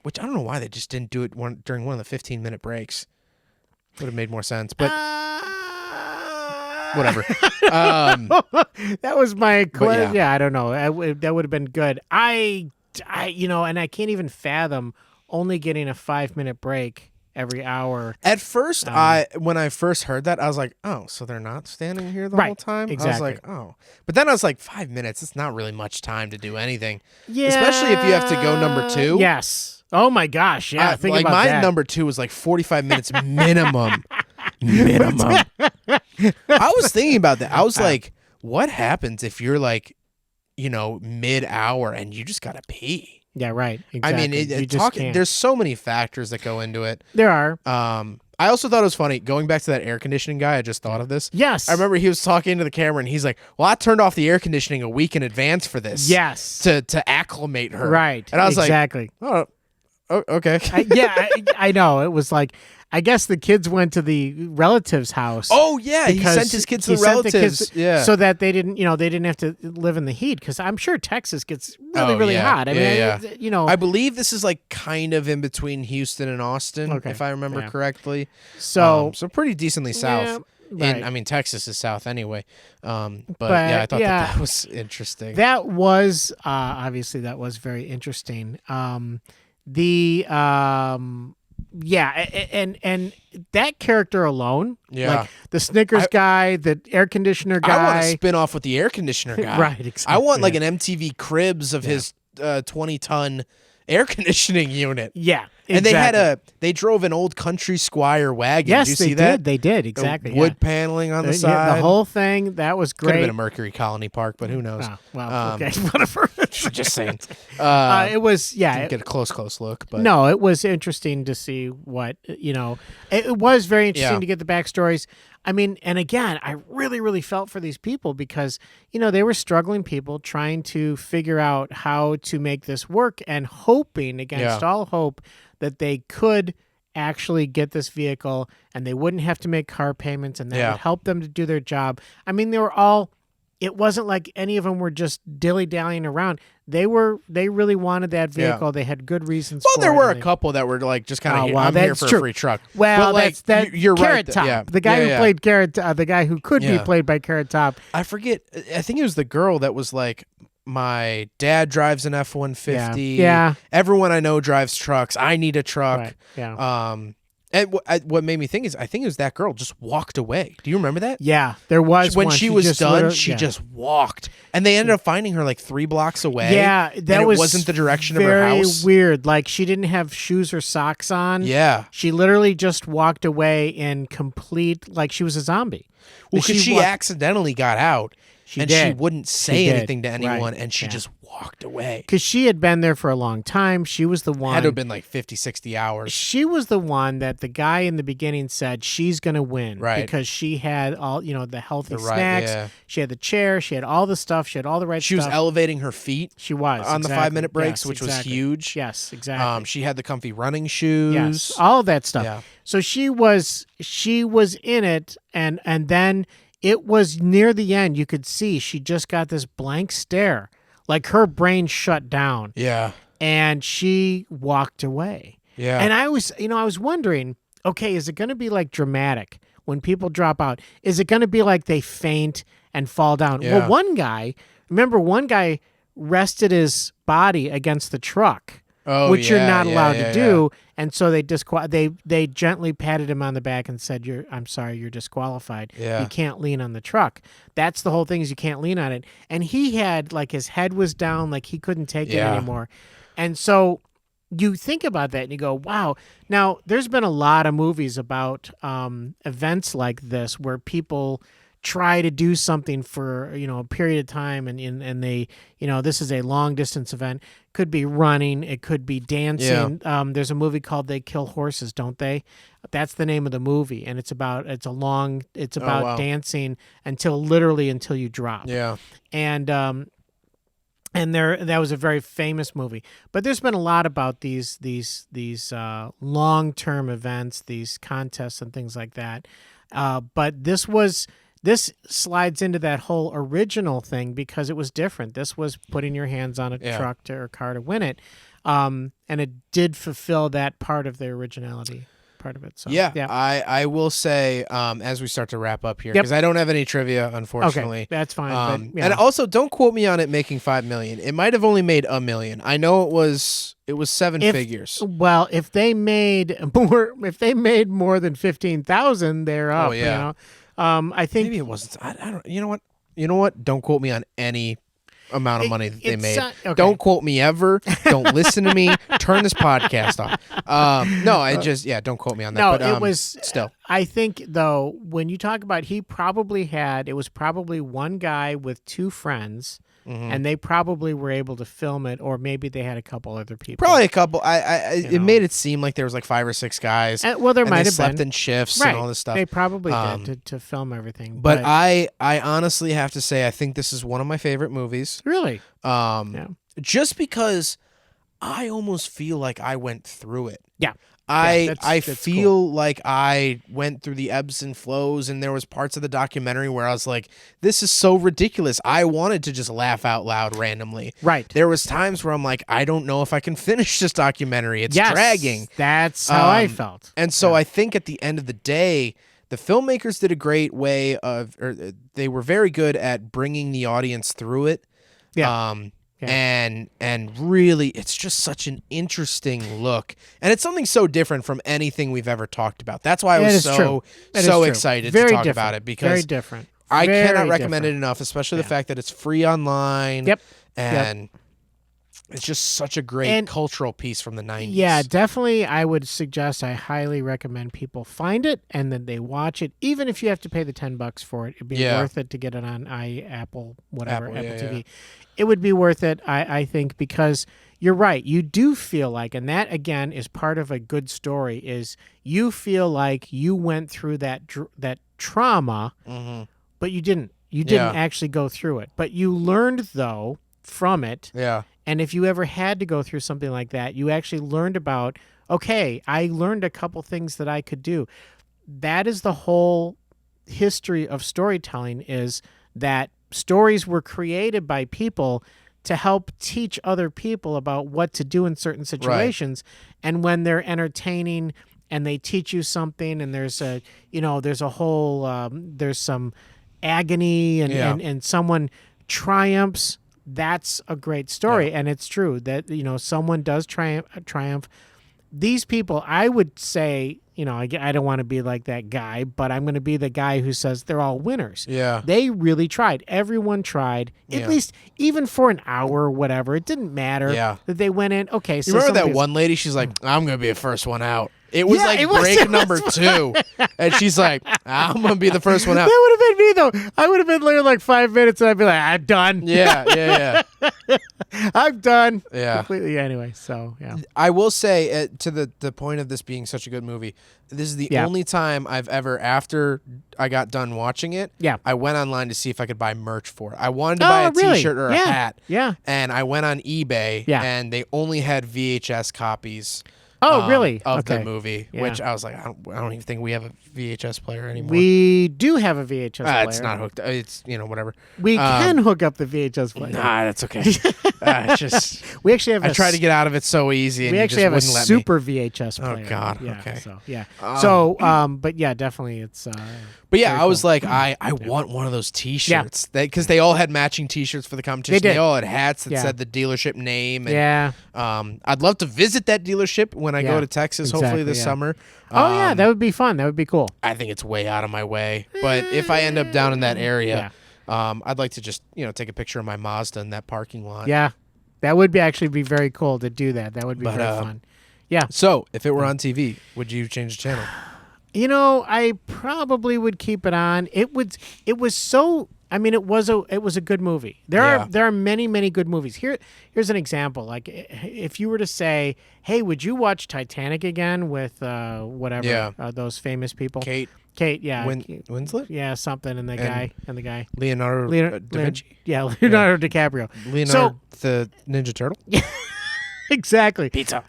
which I don't know why they just didn't do it during one of the 15-minute breaks. Would have made more sense, but whatever. That was my yeah. yeah, I don't know. That would have been good. I and I can't even fathom only getting a 5-minute break every hour. At first, when I first heard that, I was like, "Oh, so they're not standing here the Right, whole time?" I was exactly. like, "Oh," but then I was like, 5 minutes. It's not really much time to do anything, Yeah. especially if you have to go number 2. Yes. Oh my gosh. Yeah. Think like about my that. number 2 was like 45 minutes minimum. Minimum. I was thinking about that. I was like, what happens if you're like, mid-hour and you just gotta pee? Yeah, right. Exactly. I mean, You just can't. there's so many factors that go into it. There are. I also thought it was funny going back to that air conditioning guy. I just thought of this. Yes. I remember he was talking to the camera and he's like, "Well, I turned off the air conditioning a week in advance for this. Yes. To acclimate her. Right. And I was exactly. like, oh, okay. I know. It was like, I guess the kids went to the relative's house. Oh yeah, he because sent his kids to he the sent relatives. Yeah. so that they didn't have to live in the heat. Because I'm sure Texas gets really hot. I mean, I believe this is like kind of in between Houston and Austin, if I remember correctly. So pretty decently south. right. And I mean, Texas is south anyway. But yeah, I thought that was interesting. That was obviously that was very interesting. And that character alone, like the Snickers guy, the air conditioner guy. I want to spin off with the air conditioner guy. Right, exactly. I want like an MTV Cribs of his 20-ton air conditioning unit. Yeah, and they drove an old country Squire wagon. Yes, did you see that? They did exactly. Wood paneling on the side. The whole thing. That was great. Could have been a Mercury Colony Park, but who knows? Oh, well, okay, whatever. Just saying. It was didn't get a close look, but no, it was interesting to see what It was very interesting to get the backstories. I mean, and again, I really, really felt for these people because they were struggling people trying to figure out how to make this work and hoping against all hope that they could actually get this vehicle and they wouldn't have to make car payments and that would help them to do their job. I mean, they were all. It wasn't like any of them were just dilly-dallying around. They really wanted that vehicle. Yeah. They had good reasons for it. Well, there were a couple that were like just kind of, I'm here for a free truck. Well, but you're Carrot right. Top. Yeah. The guy who played Carrot, the guy who could be played by Carrot Top. I forget. I think it was the girl that was like, my dad drives an F-150. Yeah. Everyone I know drives trucks. I need a truck. Right. Yeah. And what made me think is I think it was that girl just walked away. Do you remember that? Yeah, there was when one. she was done. She just walked, and they ended up finding her like 3 blocks away. Yeah, that wasn't the direction of her house. Very weird. Like she didn't have shoes or socks on. Yeah, she literally just walked away in complete like she was a zombie. Well, because she accidentally got out. She wouldn't say anything to anyone, and she just walked away. Because she had been there for a long time. She was the one. Had to have been like 50, 60 hours. She was the one that the guy in the beginning said she's going to win. Right. Because she had all, the healthy snacks. Yeah. She had the chair. She had all the stuff. She had all the right stuff. She was elevating her feet. She was. On the 5-minute breaks, which was huge. Yes, exactly. She had the comfy running shoes. Yes, all of that stuff. Yeah. So she was in it, and then it was near the end. You could see she just got this blank stare. Like her brain shut down. Yeah. And she walked away. Yeah. And I was wondering, okay, is it going to be like dramatic when people drop out? Is it going to be like they faint and fall down? Yeah. Well, one guy rested his body against the truck. Which you're not allowed to do, and so they gently patted him on the back and said, "I'm sorry, you're disqualified. Yeah. You can't lean on the truck." That's the whole thing, is you can't lean on it. And he had like his head was down, like he couldn't take it anymore. And so you think about that and you go, "Wow." Now there's been a lot of movies about events like this where people try to do something for a period of time, and they this is a long distance event. Could be running, it could be dancing. Yeah. There's a movie called They Kill Horses, Don't They? That's the name of the movie, and it's about dancing until you drop. Yeah. And that was a very famous movie. But there's been a lot about these long-term events, these contests and things like that. But this slides into that whole original thing because it was different. This was putting your hands on a truck or car to win it. And it did fulfill that part of the originality part of it. So I will say, as we start to wrap up here, because I don't have any trivia, unfortunately. Okay, that's fine. And also, don't quote me on it making $5 million. It might have only made $1 million. I know it was 7 figures. Well, if they made more than 15,000, they're up. Oh yeah. I think maybe it wasn't. I don't. You know what? Don't quote me on any amount of money that they made. Okay. Don't quote me ever. Don't listen to me. Turn this podcast off. No, don't quote me on that. No, but, it was still. I think though, when you talk about, it was probably one guy with 2 friends and they probably were able to film it, or maybe they had a couple other people. Probably a couple. It made it seem like there was like 5 or 6 guys. Well, there might have slept been in shifts right. and all this stuff. They probably did to film everything. But I honestly have to say I think this is one of my favorite movies. Really, just because I almost feel like I went through it. Yeah. I that's feel cool. like I went through the ebbs and flows, and there was parts of the documentary where I was like, this is so ridiculous. I wanted to just laugh out loud randomly. Right. There was times where I'm like, I don't know if I can finish this documentary. It's Yes, dragging. That's how I felt. And so I think at the end of the day, the filmmakers did a great way of, or they were very good at bringing the audience through it. Yeah. And really, it's just such an interesting look, and it's something so different from anything we've ever talked about. That's why I was so excited to talk about it, because very different. I Very cannot recommend different. it enough, especially the fact that it's free online. Yep. And it's just such a great cultural piece from the 90s. Yeah, definitely. I would suggest, I highly recommend people find it and then they watch it, even if you have to pay the $10 for it. It'd be worth it to get it on Apple TV. It would be worth it, I think, because you're right. You do feel like, and that again is part of a good story, is you feel like you went through that trauma, but you didn't. You didn't actually go through it, but you learned though from it. Yeah. And if you ever had to go through something like that, you actually learned about, okay, I learned a couple things that I could do. That is the whole history of storytelling, is that stories were created by people to help teach other people about what to do in certain situations. Right. And when they're entertaining and they teach you something, and there's some agony and someone triumphs, that's a great story. And it's true that, someone does triumph. These people, I would say, I don't want to be like that guy, but I'm going to be the guy who says they're all winners. Yeah. They really tried. Everyone tried, at least even for an hour or whatever. It didn't matter that they went in. Okay. So you remember that one lady? She's like, I'm going to be the first one out. It was break number 2. And she's like, I'm going to be the first one out. That would have been me, though. I would have been there like 5 minutes and I'd be like, I'm done. Yeah. I'm done. Yeah. Completely. Anyway, so, yeah. I will say, to the point of this being such a good movie, this is the only time I've ever, after I got done watching it, I went online to see if I could buy merch for it. I wanted to buy a T-shirt or a hat. Yeah. And I went on eBay, and they only had VHS copies. Oh, really? Of the movie, which I was like, I don't even think we have a VHS player anymore. We do have a VHS player. It's not hooked. It's, whatever. We can hook up the VHS player. Nah, that's okay. It's just we actually have. I tried to get out of it so easy, and we actually have a let super me. VHS player. Oh God. Yeah, okay. So yeah. But yeah, definitely it's. But yeah, I was like, I want one of those T-shirts. Because they all had matching T-shirts for the competition. They did. They all had hats that said the dealership name. And, yeah. I'd love to visit that dealership when I go to Texas, hopefully this summer. Oh yeah, that would be fun. That would be cool. I think it's way out of my way, but if I end up down in that area, I'd like to just take a picture of my Mazda in that parking lot. Yeah, that would actually be very cool to do that. That would be very fun. Yeah. So if it were on TV, would you change the channel? I probably would keep it on. It was so. I mean, it was a good movie. There are many good movies. Here's an example. Like, if you were to say, "Hey, would you watch Titanic again with those famous people?" Kate, yeah, Winslet, yeah, something, and the guy, Leonardo da Vinci, Leonardo DiCaprio, Leonardo the Ninja Turtle. Exactly. Pizza.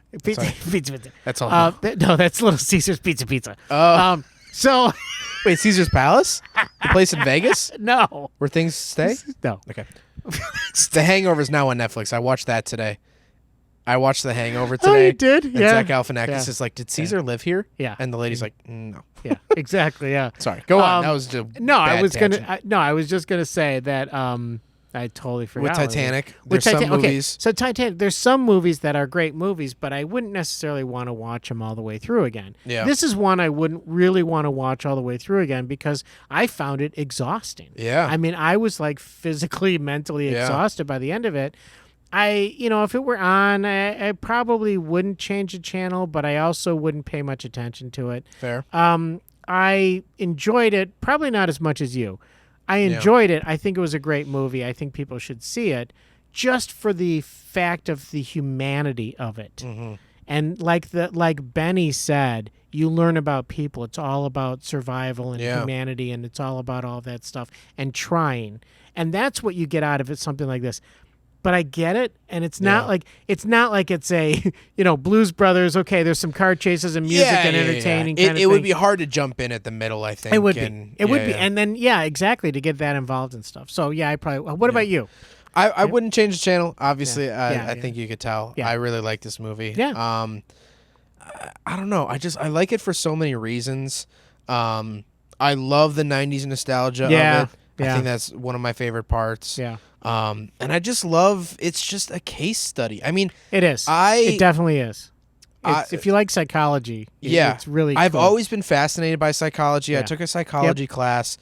That's all. No, that's Little Caesar's Pizza. Oh. So. Wait, Caesar's Palace? The place in Vegas? No. Where things stay? No. Okay. The Hangover is now on Netflix. I watched that today. I watched The Hangover today. Oh, you did? And Yeah. Zach Galifianakis is like, did Caesar live here? Yeah. And the lady's like, no. Yeah, exactly. Yeah. Sorry. Go on. That was I was just gonna say that I totally forgot. With Titanic, there's some movies. So Titanic, there's some movies that are great movies, but I wouldn't necessarily want to watch them all the way through again. Yeah. This is one I wouldn't really want to watch all the way through again because I found it exhausting. Yeah. I mean, I was like physically, mentally exhausted by the end of it. If it were on, I probably wouldn't change the channel, but I also wouldn't pay much attention to it. Fair. I enjoyed it, probably not as much as you. I enjoyed it. I think it was a great movie. I think people should see it just for the fact of the humanity of it. Mm-hmm. And like Benny said, you learn about people. It's all about survival and humanity, and it's all about all that stuff and trying. And that's what you get out of it, something like this. But I get it, and it's not like it's a Blues Brothers. Okay, there's some car chases and music and entertaining. Kind of it would be hard to jump in at the middle. I think it would be. It would be, and then exactly to get that involved and stuff. So I probably. What about you? I wouldn't change the channel. Obviously, I think you could tell. Yeah. I really like this movie. Yeah. I don't know. I like it for so many reasons. I love the '90s nostalgia of it. I think that's one of my favorite parts. Yeah. And I just love. It's just a case study. I mean, it is. It definitely is. If you like psychology, it's really. I've cool. always been fascinated by psychology. I took a psychology class.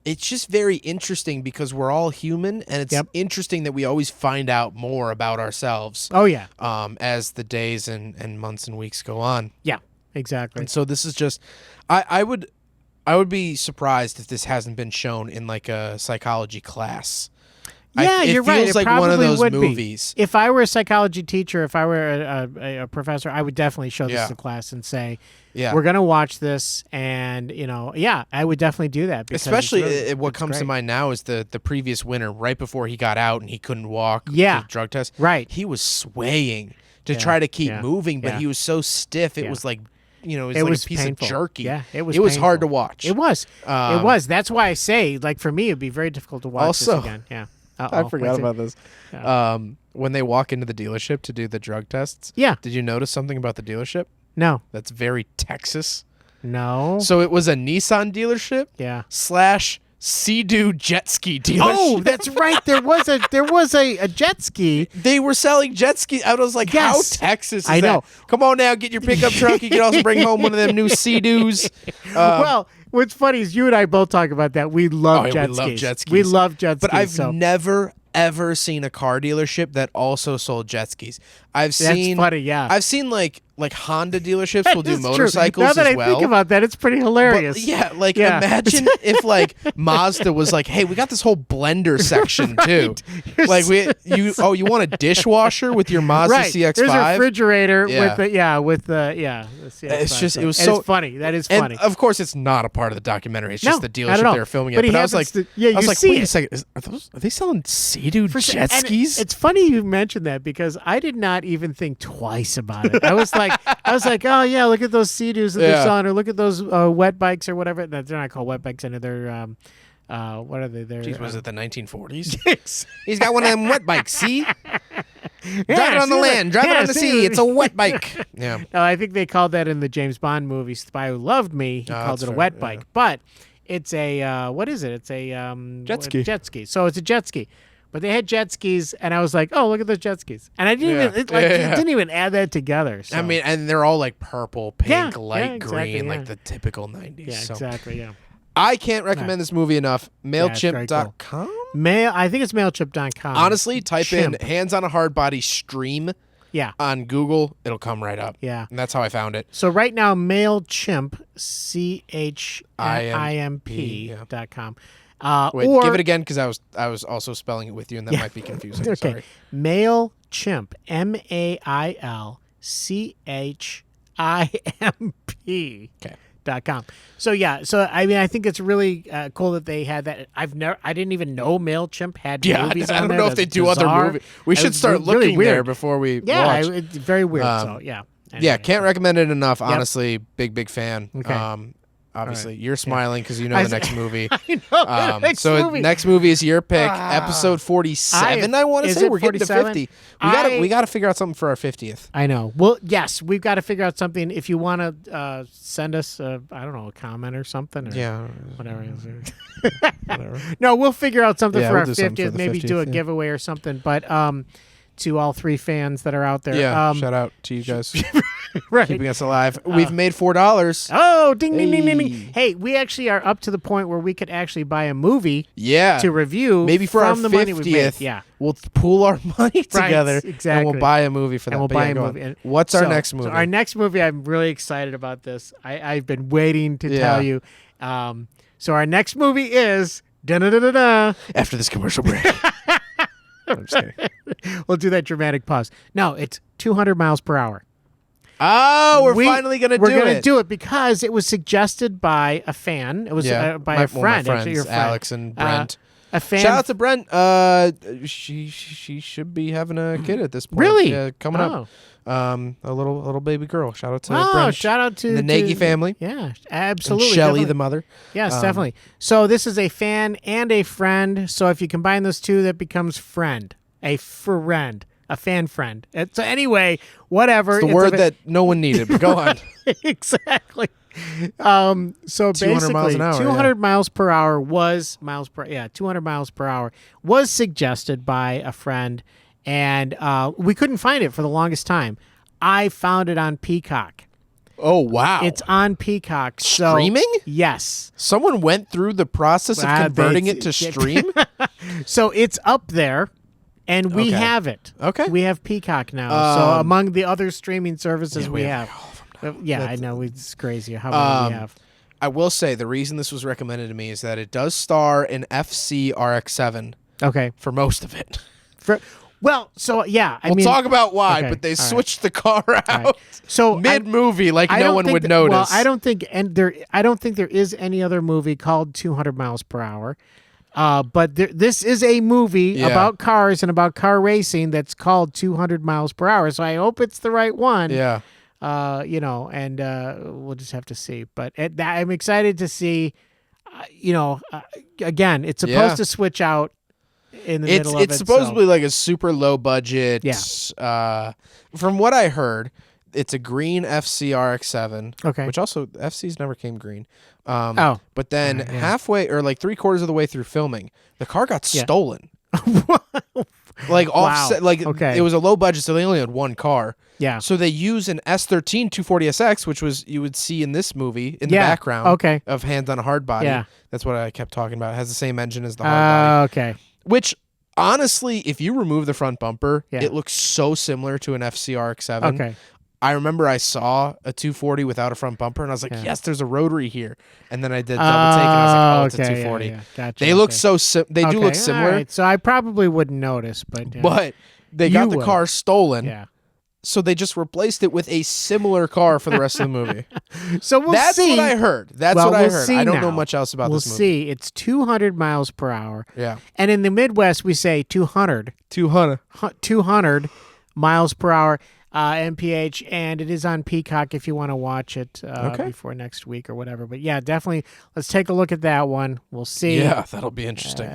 It's just very interesting because we're all human, and it's interesting that we always find out more about ourselves. Oh yeah. As the days and months and weeks go on. Yeah, exactly. And so this is just, I would be surprised if this hasn't been shown in like a psychology class. Yeah, you're right. It feels like probably one of those would movies. If I were a psychology teacher, if I were a professor, I would definitely show this to class and say, we're going to watch this. And, I would definitely do that. Especially what comes to mind now is the previous winner, right before he got out and he couldn't walk to the drug test. Right. He was swaying to try to keep moving, but he was so stiff. It was like, it was like a piece painful. of jerky. Yeah, it was hard to watch. It was. It was. That's why I say, like, for me, it'd be very difficult to watch this again. Yeah. I forgot about this. When they walk into the dealership to do the drug tests. Yeah. Did you notice something about the dealership? No. That's very Texas. No. So it was a Nissan dealership. Yeah. / Sea-Doo jet ski dealership. Oh, that's right. There was a jet ski. They were selling jet ski. I was like, how Texas is I know. that? Come on now, get your pickup truck. You can also bring home one of them new Sea-Doos. Well, what's funny is you and I both talk about that. We love jet skis. Love jet skis. We love jet skis. But I've never ever seen a car dealership that also sold jet skis. That's funny, yeah. I've seen like Honda dealerships will do motorcycles as well. Now that I think about that, it's pretty hilarious. But, imagine if like Mazda was like, "Hey, we got this whole blender section too. Like you want a dishwasher with your Mazda CX-5? There's a refrigerator with the CX-5. It's just it's funny. That is and funny. Of course, it's not a part of the documentary. It's just the dealership they're filming but it. But I was like, wait it. a second, are they selling Sea-Doo jet skis? It's funny you mentioned that because I did not even think twice about it. I was like, oh yeah, look at those Sea-Doos that they're selling, or look at those wet bikes or whatever. They're not called wet bikes anymore. They're what are they? They're was it the 1940s? He's got one of them wet bikes. See, drive it on the land, drive it on the sea. It's a wet bike. Yeah. No, I think they called that in the James Bond movie Spy Who Loved Me. He called it a wet bike, but it's a what is it? It's a jet ski. Jet ski. So it's a jet ski. But they had jet skis, and I was like, "Oh, look at those jet skis!" And I didn't even didn't even add that together. So. I mean, and they're all like purple, pink, light green, like the typical '90s. Yeah, exactly. Yeah. I can't recommend this movie enough. Mailchimp.com. Cool. I think it's Mailchimp.com. Honestly, type in "Hands on a Hardbody stream." Yeah. On Google, it'll come right up. Yeah. And that's how I found it. So right now, Mailchimp, CHIMP.com. Wait, give it again because I was also spelling it with you, and that might be confusing. Okay. Sorry. Mailchimp, MAILCHIMP.com. So I mean, I think it's really cool that they had that. I didn't even know Mailchimp had movies on there. I don't know if they do other movies. We should start looking there before we watch. It's very weird. Anyway, can't recommend it enough. Honestly, big fan. Okay. Obviously, you're smiling because you know the next movie. I know next movie is your pick, episode 47. I want to say we're getting to 50. We got to figure out something for our 50th. I know. Well, yes, we've got to figure out something. If you want to send us, I don't know, a comment or something, or whatever. Whatever. No, we'll figure out something for our 50th. Maybe do a giveaway or something. But to all three fans that are out there, shout out to you guys. Right. Keeping us alive. We've made $4. Oh, ding, ding, ding, ding, ding. Hey, we actually are up to the point where we could actually buy a movie to review. Maybe for our the 50th, money we made. Yeah. We'll pool our money together exactly. and we'll buy a movie for that. And we'll buy a movie. And what's our next movie? So our next movie, I'm really excited about this. I've been waiting to tell you. So our next movie is Da-da-da-da-da. After this commercial break. I'm just kidding. We'll do that dramatic pause. No, it's 200 miles per hour. Oh, we're finally going to do it. We're going to do it because it was suggested by a fan. It was by a friend. My Actually, friends, your friend. Alex and Brent. A fan. Shout out to Brent. She should be having a kid at this point. Really? Yeah, coming up. A little baby girl. Shout out to Oh, Brent. shout out to the Nagy family. Yeah, absolutely. And Shelly, definitely. the mother. Yes, definitely. So this is a fan and a friend. So if you combine those two, that becomes friend. A friend. A fan friend. So anyway, whatever. It's the word that no one needed, but go on. Exactly. So 200 basically, miles an hour, 200 miles per hour was 200 miles per hour was suggested by a friend, and we couldn't find it for the longest time. I found it on Peacock. Oh, wow. It's on Peacock. So, Streaming? Yes. Someone went through the process of converting it to stream? So it's up there. And we have it. Okay. We have Peacock now. So among the other streaming services we have. Yeah, I know. It's crazy how many we have. I will say the reason this was recommended to me is that it does star an FC RX-7 Okay. for most of it. We'll talk about why, okay, but they all right. switched the car out Right. So mid-movie like no one would notice. Well, I don't think there is any other movie called 200 miles per hour. But this is a movie about cars and about car racing that's called 200 miles per hour. So I hope it's the right one. Yeah. And we'll just have to see. But I'm excited to see, again, it's supposed to switch out in the middle of it. It's supposedly like a super low budget. Yeah. From what I heard, it's a green FC RX-7. Okay. Which also, FCs never came green. But then halfway or like 3/4 of the way through filming, the car got stolen. Like offset, it was a low budget, so they only had one car. Yeah. So they use an S13 240SX, which was you would see in this movie in the background of Hands on a Hardbody. Yeah. That's what I kept talking about. It has the same engine as the Hardbody. Okay. Which honestly, if you remove the front bumper, it looks so similar to an FC RX-7. Okay. I remember I saw a 240 without a front bumper, and I was like, yes, there's a rotary here. And then I did double take, and I was like, oh, it's a 240. Yeah. Gotcha. They look so they do look similar. All right. So I probably wouldn't notice, but they got the car stolen. Yeah. So they just replaced it with a similar car for the rest of the movie. So we'll That's see. what I heard. That's well, what I we'll heard. see I don't now. know much else about this movie. We'll see. It's 200 miles per hour. Yeah. And in the Midwest, we say 200. 200 miles per hour. MPH, and it is on Peacock if you want to watch it before next week or whatever. But yeah, definitely let's take a look at that one. We'll see. Yeah, that'll be interesting.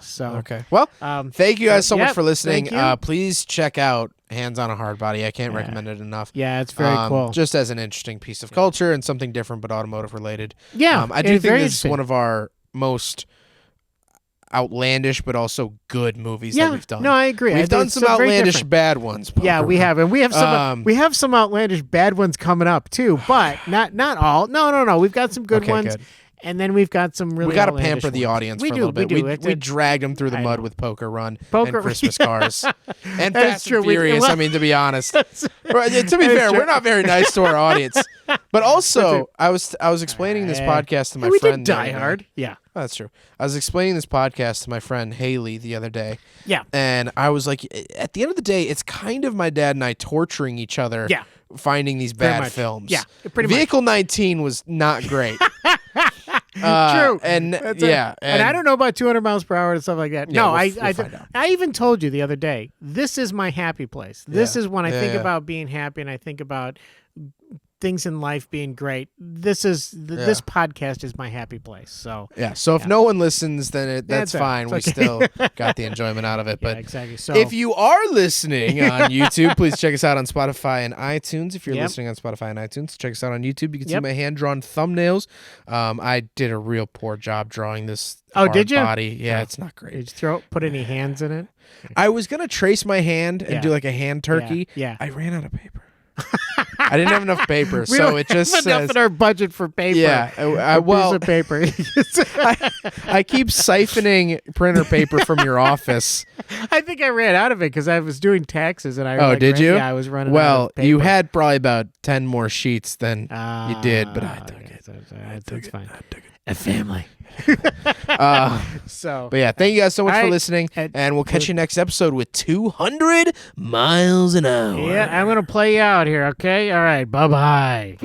So okay. Well, thank you guys so much for listening. Thank you. Please check out Hands on a Hardbody. I can't recommend it enough. Yeah, it's very cool. Just as an interesting piece of culture and something different but automotive related. Yeah, I do think this is one of our most outlandish but also good movies that we've done. No, I agree. We've done some outlandish bad ones. Yeah, we have, and we have some outlandish bad ones coming up too, but not all. No. We've got some good ones. Good. And then we've got some really. We got to pamper ones. the audience for a little bit. We dragged them through the mud with Poker Run and Christmas Cars and Fast and Furious. I mean, to be honest, to be fair, we're not very nice to our audience. But also, I was explaining this podcast to my friend. We did Die Hard. Yeah, that's true. I was explaining this podcast to my friend Haley the other day. Yeah, and I was like, at the end of the day, it's kind of my dad and I torturing each other. Yeah. Finding these bad films. Yeah, pretty much. Vehicle 19 was not great. True. And and I don't know about 200 miles per hour and stuff like that. Yeah, no, we'll I even told you the other day, this is my happy place. This is when I think about being happy and I think about things in life being great. This podcast is my happy place. So so if no one listens, then that's fine. It's we okay. still got the enjoyment out of it. But exactly. So if you are listening on YouTube, please check us out on Spotify and iTunes. If you're listening on Spotify and iTunes, check us out on YouTube. You can see my hand-drawn thumbnails. I did a real poor job drawing this. Did you? Body. Yeah, it's not great. Did you put any hands in it? I was gonna trace my hand and do like a hand turkey. Yeah. I ran out of paper. I didn't have enough paper, so it just says enough in our budget for paper. Yeah, piece of paper. I keep siphoning printer paper from your office. I think I ran out of it because I was doing taxes and I. Did you? Yeah, I was running. Well, out of paper. you had probably about 10 more sheets than you did, but I took it. That's fine. A family. So, But yeah, thank you guys so much All for right. listening, and we'll catch you next episode with 200 miles an hour. yeah, I'm going to play you out here, okay? All right, bye-bye.